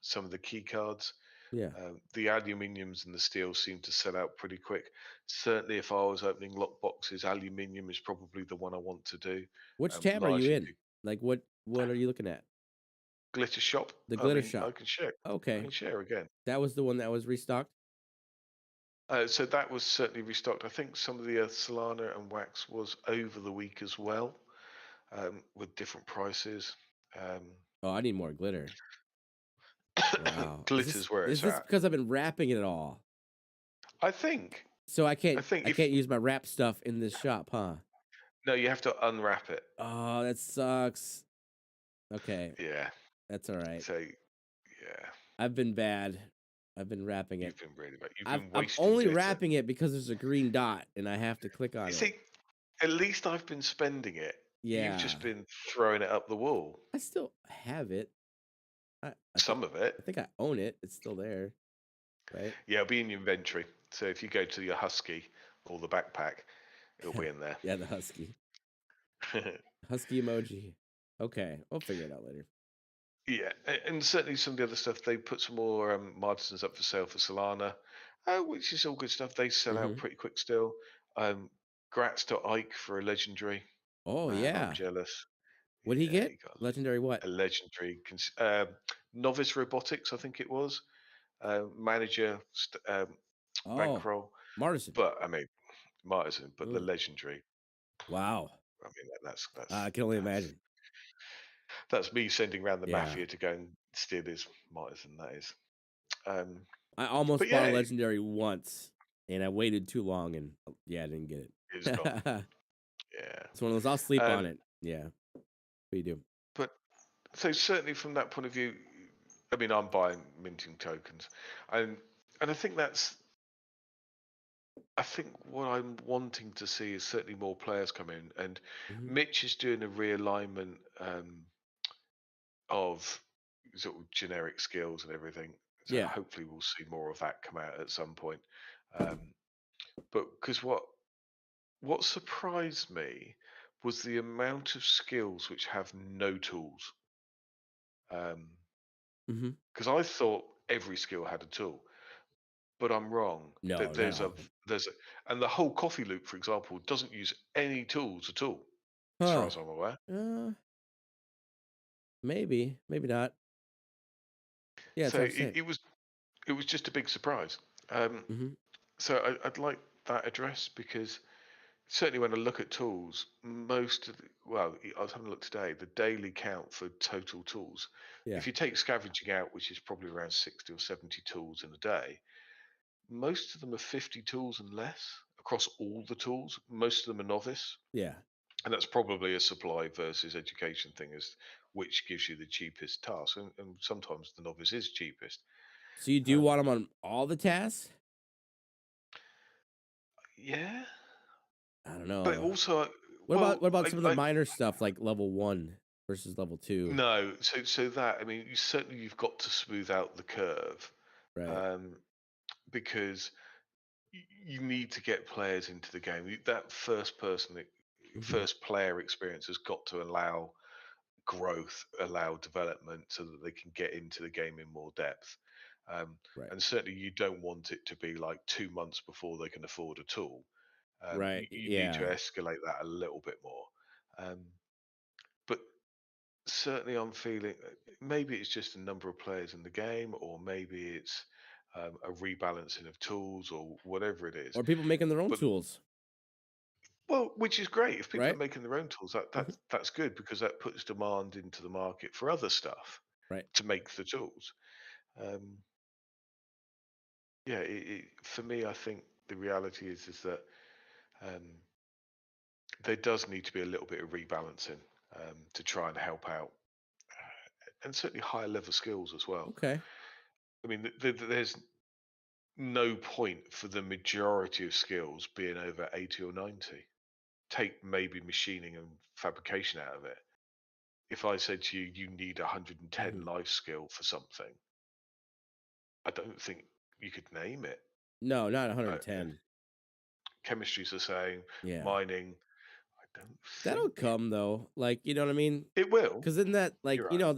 B: some of the key cards.
A: Yeah.
B: The aluminiums and the steel seem to sell out pretty quick. Certainly, if I was opening lock boxes, aluminium is probably the one I want to do.
A: Which tab are you
B: largely
A: in? Like what are you looking at?
B: Glitter shop.
A: The
B: I
A: glitter
B: mean,
A: shop.
B: I can share. I
A: Okay.
B: can share again.
A: That was the one that was restocked?
B: So that was certainly restocked. I think some of the Solana and wax was over the week as well, with different prices.
A: Oh, I need more glitter. Wow.
B: Glitter's where
A: Is
B: it's
A: this
B: at.
A: because I've been wrapping it all?
B: I think.
A: So I can't
B: if,
A: use my wrap stuff in this shop, huh?
B: No, you have to unwrap it.
A: Oh, that sucks. Okay.
B: Yeah.
A: That's all right.
B: So, yeah.
A: I've been bad. I've been wrapping it.
B: You've been really bad. You've been
A: I'm
B: wasting
A: only
B: glitter.
A: wrapping it because there's a green dot and I have to click on
B: You
A: it.
B: see, at least I've been spending it.
A: Yeah.
B: You've just been throwing it up the wall.
A: I still have it.
B: Some of it.
A: I think I own it. It's still there, right?
B: Yeah, it'll be in your inventory. So if you go to your Husky or the backpack, it'll be in there.
A: Yeah, the Husky. Husky emoji. Okay, we'll figure it out later.
B: Yeah, and certainly some of the other stuff. They put some more martisans up for sale for Solana, which is all good stuff. They sell out
A: Hmm.
B: pretty quick still. Um, Grats to Ike for a legendary.
A: Oh
B: Man, I'm
A: yeah.
B: jealous.
A: What did he
B: Yeah,
A: get?
B: he got
A: Legendary what?
B: a legendary novice robotics, I think it was. Manager
A: Oh,
B: bankroll,
A: Martisan.
B: but I mean martisan, but the
A: Mm.
B: legendary.
A: Wow.
B: I mean that's
A: I can only
B: that's
A: imagine.
B: that's me sending around the
A: Yeah.
B: mafia to go and steal his martisan. That is. Um,
A: I
B: but
A: almost bought a
B: yeah,
A: legendary once, and I waited too long, and yeah, I didn't get
B: it's gone.
A: it.
B: Yeah.
A: It's one of those. I'll sleep on
B: Um,
A: it. Yeah. What do you do?
B: but so certainly from that point of view, I mean, I'm buying minting tokens, and I think I think what I'm wanting to see is certainly more players come in, and
A: Hmm.
B: Mitch is doing a realignment of sort of generic skills and everything. So
A: Yeah.
B: hopefully we'll see more of that come out at some point. Um, but because what surprised me was the amount of skills which have no tools.
A: Hmm.
B: Because I thought every skill had a tool, but I'm wrong.
A: No,
B: That
A: not all of them.
B: and the whole coffee loop, for example, doesn't use any tools at all, as far
A: Huh.
B: as I'm aware.
A: Uh, maybe, maybe not. Yeah, it's
B: So
A: hard to say.
B: it was just a big surprise. Um,
A: Hmm.
B: so I'd like that addressed because certainly when I look at tools, most of well, I was having a look today. The daily count for total tools,
A: Yeah.
B: if you take scavenging out, which is probably around 60 or 70 tools in a day, most of them are 50 tools and less across all the tools. Most of them are novice.
A: Yeah.
B: And that's probably a supply versus education thing, is which gives you the cheapest task. And sometimes the novice is cheapest.
A: So you do
B: Um,
A: want them on all the tasks?
B: yeah.
A: I don't
B: But
A: know.
B: also,
A: What
B: well,
A: about some of the minor stuff like level 1 versus level 2?
B: no. So that, I mean, certainly you've got to smooth out the curve,
A: Right.
B: um, because you need to get players into the game. That
A: Hmm.
B: first player experience has got to allow growth, allow development so that they can get into the game in more depth. Um,
A: Right.
B: and certainly you don't want it to be like 2 months before they can afford a tool.
A: Right.
B: You need to
A: Yeah.
B: escalate that a little bit more. Um, but certainly I'm feeling maybe it's just a number of players in the game, or maybe it's a rebalancing of tools or whatever it is.
A: Or people making their own
B: But
A: tools,
B: well, which is great if people are
A: right?
B: making their own tools.
A: Hmm.
B: That's good because that puts demand into the market for other stuff
A: Right.
B: to make the tools. Um, yeah, for me, I think the reality is that um, there does need to be a little bit of rebalancing to try and help out, and certainly higher level skills as well.
A: Okay.
B: I mean, there's no point for the majority of skills being over 80 or 90. Take maybe machining and fabrication out of it. If I said to you, you need 110
A: Hmm.
B: life skill for something, I don't think you could name it.
A: No, not
B: Uh,
A: 110.
B: Chemistry's the same,
A: Yeah.
B: mining, I don't
A: That'll
B: think
A: come though. Like, you know what I mean?
B: it will.
A: Because then that, like,
B: You're right.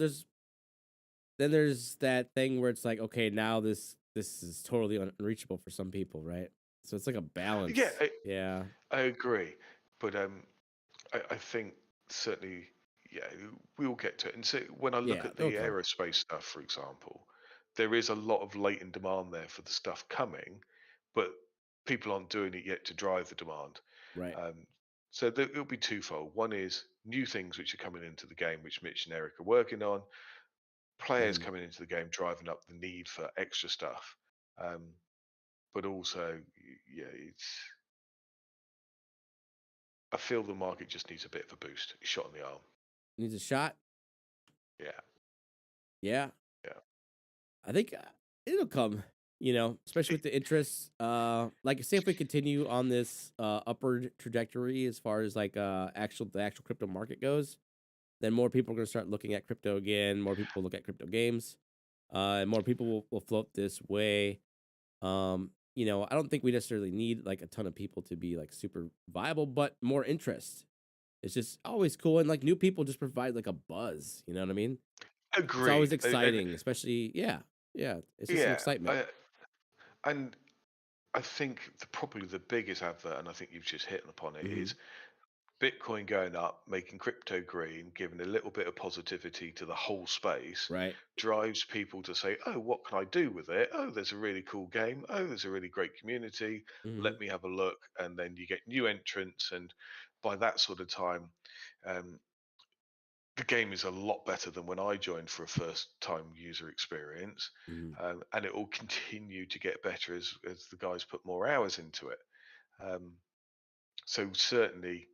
A: there's that thing where it's like, okay, now this is totally unreachable for some people, right? So it's like a
B: Yeah,
A: balance. Yeah.
B: I agree. But I think certainly, yeah, we'll get to it. And so when I look
A: Yeah,
B: at
A: they'll
B: the
A: come.
B: aerospace stuff, for example, there is a lot of latent demand there for the stuff coming, but people aren't doing it yet to drive the demand.
A: Right.
B: Um, so it'll be twofold. One is new things which are coming into the game, which Mitch and Eric are working on. Players
A: Hmm.
B: coming into the game, driving up the need for extra stuff. Um, but also, yeah, I feel the market just needs a bit of a boost, a shot in the arm.
A: Needs a shot.
B: Yeah,
A: Yeah.
B: yeah.
A: I think it'll come, especially
B: It,
A: with the interest. Like say if we continue on this upward trajectory as far as like the actual crypto market goes, then more people are gonna start looking at crypto again, more people will look at crypto games, and more people will float this way. I don't think we necessarily need like a ton of people to be like super viable, but more interest It's just always cool, and like new people just provide like a buzz. You know what I mean? It's always
B: Agreed. And
A: exciting, especially yeah. It's just an
B: yeah,
A: excitement.
B: and I think probably the biggest advert, and I think you've just hit upon it,
A: Hmm.
B: is Bitcoin going up, making crypto green, giving a little bit of positivity to the whole space,
A: Right.
B: drives people to say, "Oh, what can I do with it? Oh, there's a really cool game. Oh, there's a really great community.
A: Hmm.
B: Let me have a look." And then you get new entrants, and by that sort of time, um, the game is a lot better than when I joined for a first time user experience.
A: Hmm.
B: And it will continue to get better as the guys put more hours into it. Um, so certainly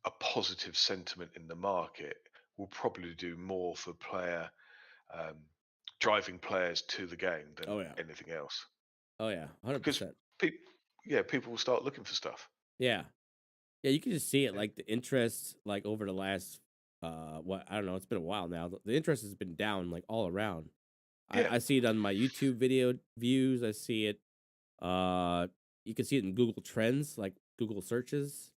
B: a positive sentiment in the market will probably do more for um, driving players to the game than
A: Oh yeah.
B: anything else.
A: Oh yeah.
B: Because
A: 100%.
B: people, yeah, people will start looking for stuff.
A: Yeah. Yeah, you can just see it
B: Yeah,
A: like the interest like over the last what I don't know, it's been a while now. The interest has been down like all around.
B: yeah,
A: I see it on my YouTube video views. I see it you can see it in Google Trends, like Google searches.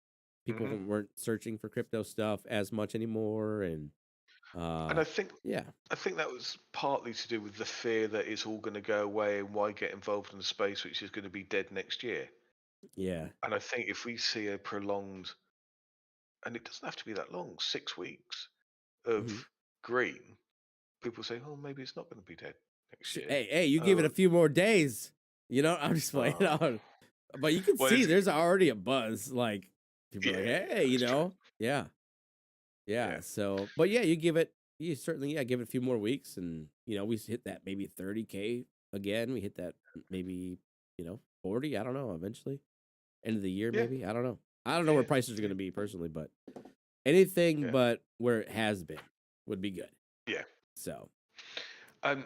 A: People
B: hmm
A: weren't searching for crypto stuff as much anymore and
B: and
A: uh yeah.
B: I think that was partly to do with the fear that it's all going to go away and why get involved in a space which is going to be dead next year.
A: Yeah.
B: And I think if we see a prolonged, and it doesn't have to be that long, 6 weeks of
A: Mhm.
B: green, people say, "Oh, maybe it's not going to be dead next year."
A: Hey, you give it
B: Oh,
A: a few more days. You know, I'm just playing
B: oh.
A: on. But you can
B: Well,
A: see there's already a buzz. Like people are like,
B: yeah,
A: hey,
B: that's true.
A: yeah.
B: Yeah,
A: Yeah. So, but yeah, you certainly, give it a few more weeks and, we hit that maybe 30K again. We hit that maybe, 40. I don't know, eventually. End of the year,
B: yeah,
A: maybe. I don't know. I don't know where
B: yeah,
A: prices are going
B: yeah,
A: to be personally, but anything
B: yeah,
A: but where it has been would be good.
B: yeah.
A: So,
B: And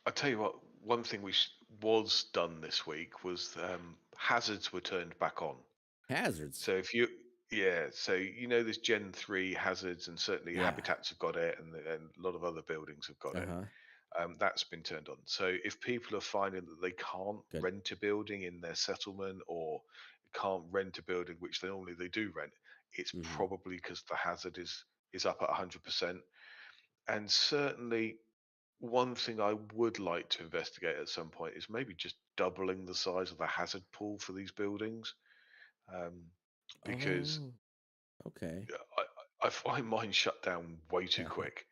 B: I tell you what, one thing was done this week was hazards were turned back on.
A: hazards.
B: So if you, yeah, so this Gen 3 hazards, and certainly
A: Yeah.
B: Habitats have got it, and a lot of other buildings have got
A: Uh
B: it.
A: huh.
B: That's been turned on. So if people are finding that they can't
A: Good.
B: rent a building in their settlement, or can't rent a building which they do rent, it's
A: Hmm.
B: probably because the hazard is up at 100%. And certainly one thing I would like to investigate at some point is maybe just doubling the size of the hazard pool for these buildings, um, because
A: Oh, okay.
B: I find mine shut down way too quick,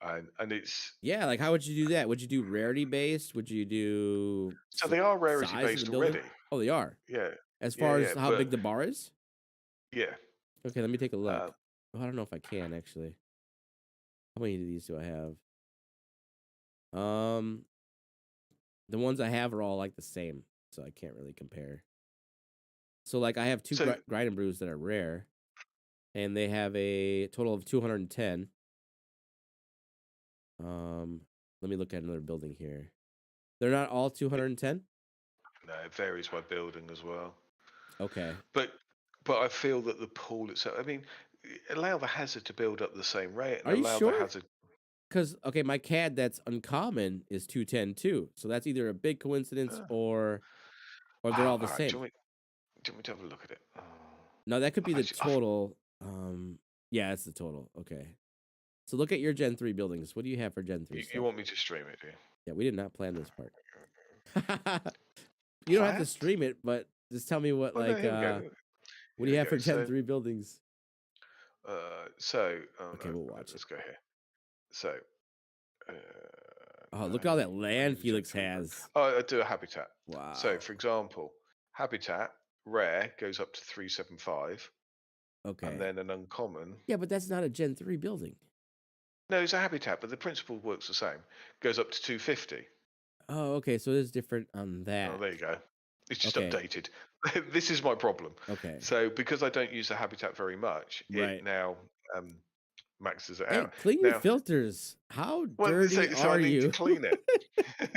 B: and it's
A: Yeah, like how would you do that? Would you do rarity based? Would you do
B: so they are rarity
A: size of the
B: based
A: building?
B: already.
A: Oh, they are.
B: Yeah,
A: As
B: yeah,
A: far
B: yeah,
A: as how
B: but
A: big the bar is?
B: yeah,
A: Okay, let me take a
B: uh,
A: look. Oh, I don't know if I can actually. How many of these do I have? Um, the ones I have are all like the same, so I can't really compare. So like I have two
B: so
A: grind and brews that are rare, and they have a total of 210. Um, let me look at another building here. They're not all
B: it,
A: 210?
B: no, it varies by building as well.
A: Okay.
B: But I feel that the pool itself. I mean, allow the hazard to build up the same rate, and
A: Are you
B: allow the
A: sure?
B: hazard.
A: Because okay, my CAD that's uncommon is 210 too. So that's either a big coincidence
B: Uh,
A: or they're
B: wow,
A: all the
B: all right.
A: same.
B: Do you want me to have a look at it?
A: No, that could be
B: I've
A: the
B: actually,
A: total. Yeah, it's the total. Okay. So look at your Gen 3 buildings. What do you have for Gen 3
B: you
A: stuff?
B: want me to stream it, do you?
A: Yeah, we did not plan this part. You don't have to
B: Planned?
A: stream it, but just tell me what
B: Oh no,
A: like
B: here we go.
A: what
B: Here
A: do you
B: we
A: have
B: go.
A: for Gen 3 buildings?
B: Oh
A: Okay,
B: no,
A: we'll watch it.
B: let's go here. So, uh,
A: Oh, look at all that
B: I
A: land
B: need a Gen
A: Felix
B: 3 build.
A: has.
B: Oh, I do a habitat. So,
A: Wow.
B: for example, habitat rare goes up to 375, and
A: Okay.
B: then an uncommon.
A: Yeah, but that's not a Gen 3 building.
B: No, it's a habitat, but the principle works the same. Goes up to 250.
A: Oh, okay. So it's different on
B: Oh,
A: that.
B: there you go. It's just
A: Okay.
B: updated. This is my problem.
A: Okay.
B: So because I don't use the habitat very much, it
A: Right.
B: now um, maxes it
A: Hey,
B: out.
A: clean your
B: Now,
A: filters. How
B: well,
A: dirty
B: so I
A: are
B: need to
A: you?
B: clean it.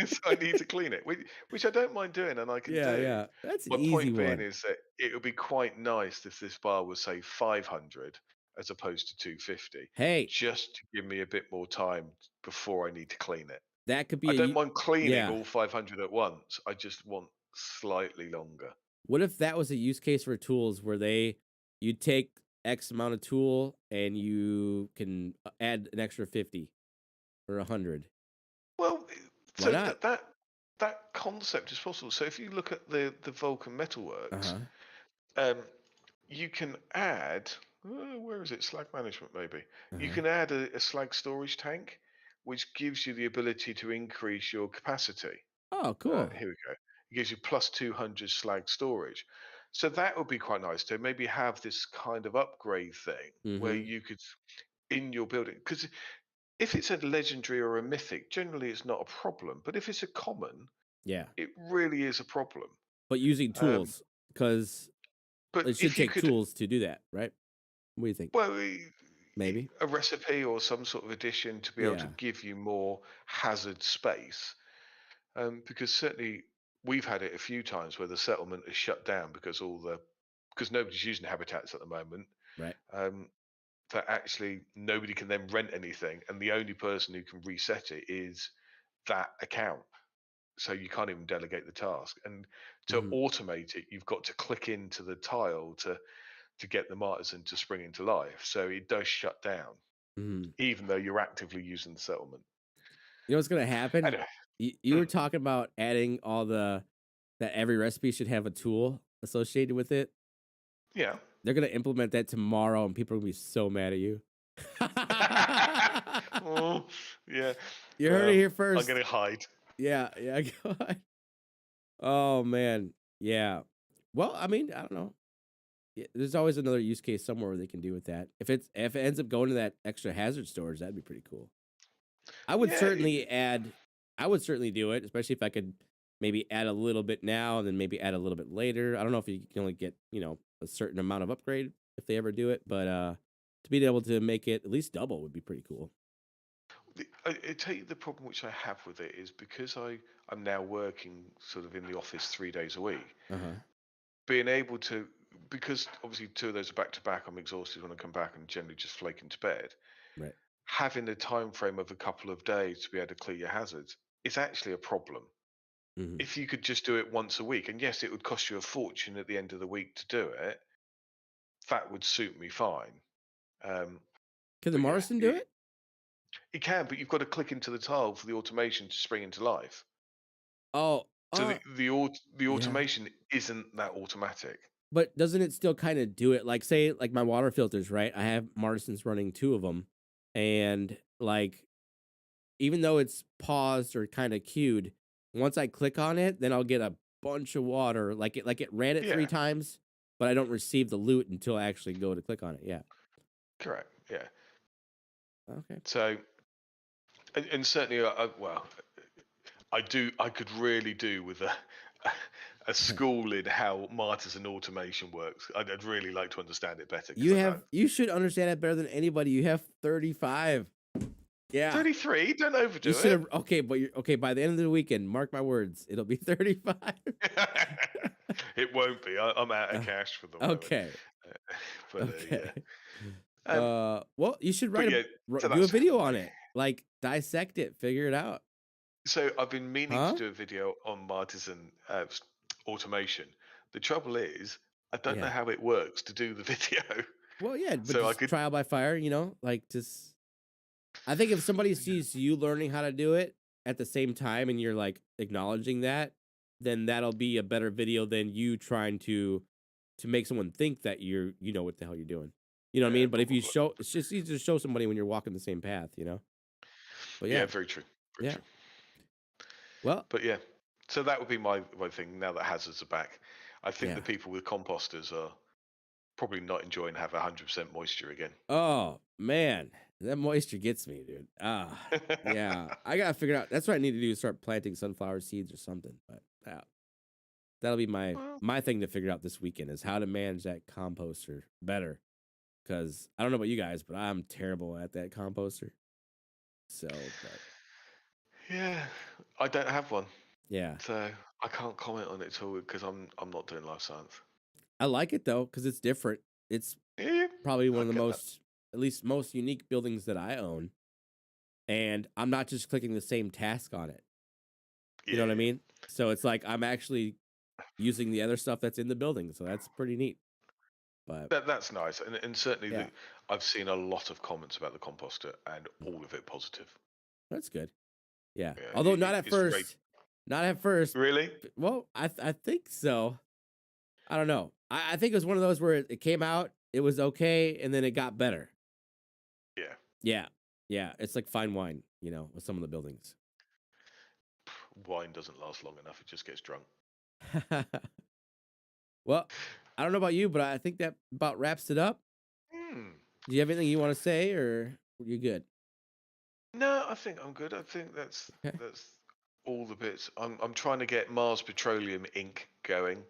B: So I need to clean it, which I don't mind doing, and I can
A: Yeah,
B: do.
A: yeah. That's an
B: My
A: easy
B: point being
A: one.
B: is that it would be quite nice if this bar was, say, 500 as opposed to 250,
A: Hey,
B: just to give me a bit more time before I need to clean it.
A: that could
B: I
A: be
B: don't mind cleaning
A: yeah.
B: all 500 at once. I just want slightly longer.
A: What if that was a use case for tools where you take X amount of tool, and you can add an extra 50 or 100.
B: Well,
A: Why
B: so
A: not?
B: that concept is possible. So if you look at the Vulcan Metalworks,
A: Uh-huh.
B: um, you can add, where is it? Slag management, maybe. You
A: Uh-huh.
B: can add a slag storage tank, which gives you the ability to increase your capacity.
A: Oh, cool.
B: Here we go. It gives you plus 200 slag storage. So that would be quite nice to maybe have this kind of upgrade thing where
A: Mm-hmm.
B: you could, in your building, because if it's a legendary or a mythic, generally it's not a problem. But if it's a common,
A: Yeah.
B: it really is a problem.
A: But using
B: Um,
A: tools, because
B: but
A: it should
B: if you
A: take
B: could,
A: tools to do that, right? What do you think?
B: well,
A: Maybe?
B: a recipe or some sort of addition to be able to
A: Yeah.
B: give you more hazard space, because certainly we've had it a few times where the settlement is shut down because nobody's using habitats at the moment.
A: Right.
B: Um, that actually nobody can then rent anything, and the only person who can reset it is that account. So you can't even delegate the task. And to
A: Mm-hmm.
B: automate it, you've got to click into the tile to get the artisan to spring into life. So it does shut down,
A: Mm-hmm.
B: even though you're actively using the settlement.
A: You know what's gonna happen?
B: Anyway,
A: You were talking about adding all the that every recipe should have a tool associated with it.
B: yeah.
A: They're gonna implement that tomorrow, and people are gonna be so mad at you.
B: Oh, yeah.
A: You heard it
B: Well,
A: here
B: I'm
A: first.
B: gonna hide.
A: Yeah, yeah. Go ahead. Oh man, yeah. Well, I mean, I don't know. Yeah, there's always another use case somewhere where they can do with that. If it ends up going to that extra hazard storage, that'd be pretty cool. I would
B: Yeah,
A: certainly add. I would certainly do it, especially if I could maybe add a little bit now and then maybe add a little bit later. I don't know if you can only get a certain amount of upgrade if they ever do it, but to be able to make it at least double would be pretty cool.
B: I tell you the problem which I have with it is because I'm now working sort of in the office 3 days a week.
A: Uh huh.
B: Being able to, because obviously two of those are back to back, I'm exhausted when I come back and generally just flake into bed.
A: Right.
B: Having a time frame of a couple of days to be able to clear your hazards is actually a problem.
A: Hmm.
B: If you could just do it once a week, and yes, it would cost you a fortune at the end of the week to do it, that would suit me fine. Um,
A: Can the
B: but yeah,
A: Morrison do it?
B: it can, but you've got to click into the tile for the automation to spring into life.
A: Oh,
B: So the
A: yeah.
B: automation isn't that automatic.
A: But doesn't it still kind of do it? Like, say, like my water filters, right? I have Martisans running two of them, and like, even though it's paused or kind of queued, once I click on it, then I'll get a bunch of water. Like it ran it three
B: Yeah,
A: times, but I don't receive the loot until I actually go to click on it. Yeah.
B: correct. Yeah.
A: Okay.
B: So and certainly, well, I could really do with a school in how martyrs and automation works. I'd really like to understand it better because I don't.
A: You should understand it better than anybody. You have 35. Yeah.
B: 33, don't
A: You
B: overdo
A: should
B: it.
A: have okay, but you're okay by the end of the weekend, mark my words, it'll be 35.
B: It won't be. I'm out of cash for the moment.
A: Okay.
B: Uh, but
A: Okay.
B: yeah. Um,
A: Well, you should
B: but yeah, so
A: do a
B: that's
A: video on
B: my.
A: it. Like dissect it, figure it out.
B: So I've been meaning to
A: Huh?
B: do a video on Martisan automation. The trouble is, I don't know
A: Yeah.
B: how it works to do the video.
A: Well, yeah, but
B: So I
A: just
B: could,
A: trial by fire, like just I think if somebody sees you learning how to do it at the same time and you're like acknowledging that, then that'll be a better video than you trying to make someone think that you know what the hell you're doing. You know what I
B: yeah,
A: mean? But if you
B: probably.
A: show it's just easy to show somebody when you're walking the same path. But
B: Yeah,
A: yeah.
B: very true. Very
A: Yeah.
B: true.
A: Well,
B: But yeah, so that would be my thing now that hazards are back. I think the
A: yeah.
B: people with composters are probably not enjoying having 100% moisture again.
A: Oh, man. That moisture gets me, dude. Ah. Yeah. I got to figure out. That's what I need to do is start planting sunflower seeds or something. But that'll be my
B: Well,
A: my thing to figure out this weekend is how to manage that composter better. Because I don't know about you guys, but I'm terrible at that composter. So, but
B: yeah, I don't have one,
A: yeah,
B: so I can't comment on it at all because I'm not doing life science.
A: I like it though because it's different. It's
B: Yeah,
A: probably one
B: I
A: of the
B: get that.
A: most, at least most unique buildings that I own, and I'm not just clicking the same task on it. You know what I
B: Yeah,
A: mean? So it's like I'm actually using the other stuff that's in the building. So that's pretty neat. But
B: That's nice, and certainly
A: yeah,
B: I've seen a lot of comments about the composter, and all of it positive.
A: that's good. Yeah.
B: Yeah,
A: Although not at
B: it's great.
A: first. Not at first.
B: Really?
A: Well, I think so. I don't know. I think it was one of those where it came out, it was okay, and then it got better.
B: Yeah.
A: Yeah. Yeah. It's like fine wine, you know, with some of the buildings.
B: Wine doesn't last long enough; it just gets drunk.
A: Well, I don't know about you, but I think that about wraps it up.
B: Hmm.
A: Do you have anything you want to say, or you good?
B: No, I think I'm good. I think
A: Okay.
B: that's all the bits. I'm trying to get Mars Petroleum Inc. going,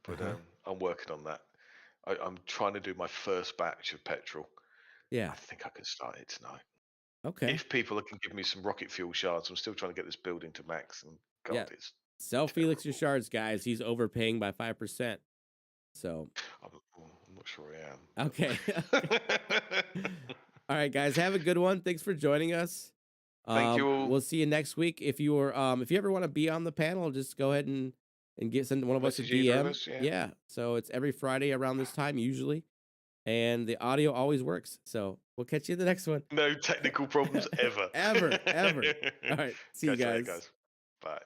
B: but
A: Uh-huh.
B: I'm working on that. I'm trying to do my first batch of petrol.
A: Yeah.
B: I think I can start it tonight.
A: Okay.
B: If people can give me some rocket fuel shards, I'm still trying to get this building to max, and
A: Yeah.
B: God, it's
A: Sell Felix your
B: terrible.
A: shards, guys. He's overpaying by 5%. So,
B: I'm not sure I am,
A: okay. Okay.
B: but
A: All right, guys. Have a good one. Thanks for joining us.
B: thank you all.
A: We'll see you next week. If you ever want to be on the panel, just go ahead and send one of us a
B: Message either of
A: DM.
B: us, yeah.
A: Yeah. So it's every Friday around this time usually, and the audio always works. So we'll catch you in the next one.
B: No technical problems ever.
A: Ever, ever. All right. See you
B: Catch you later,
A: guys.
B: guys. Bye.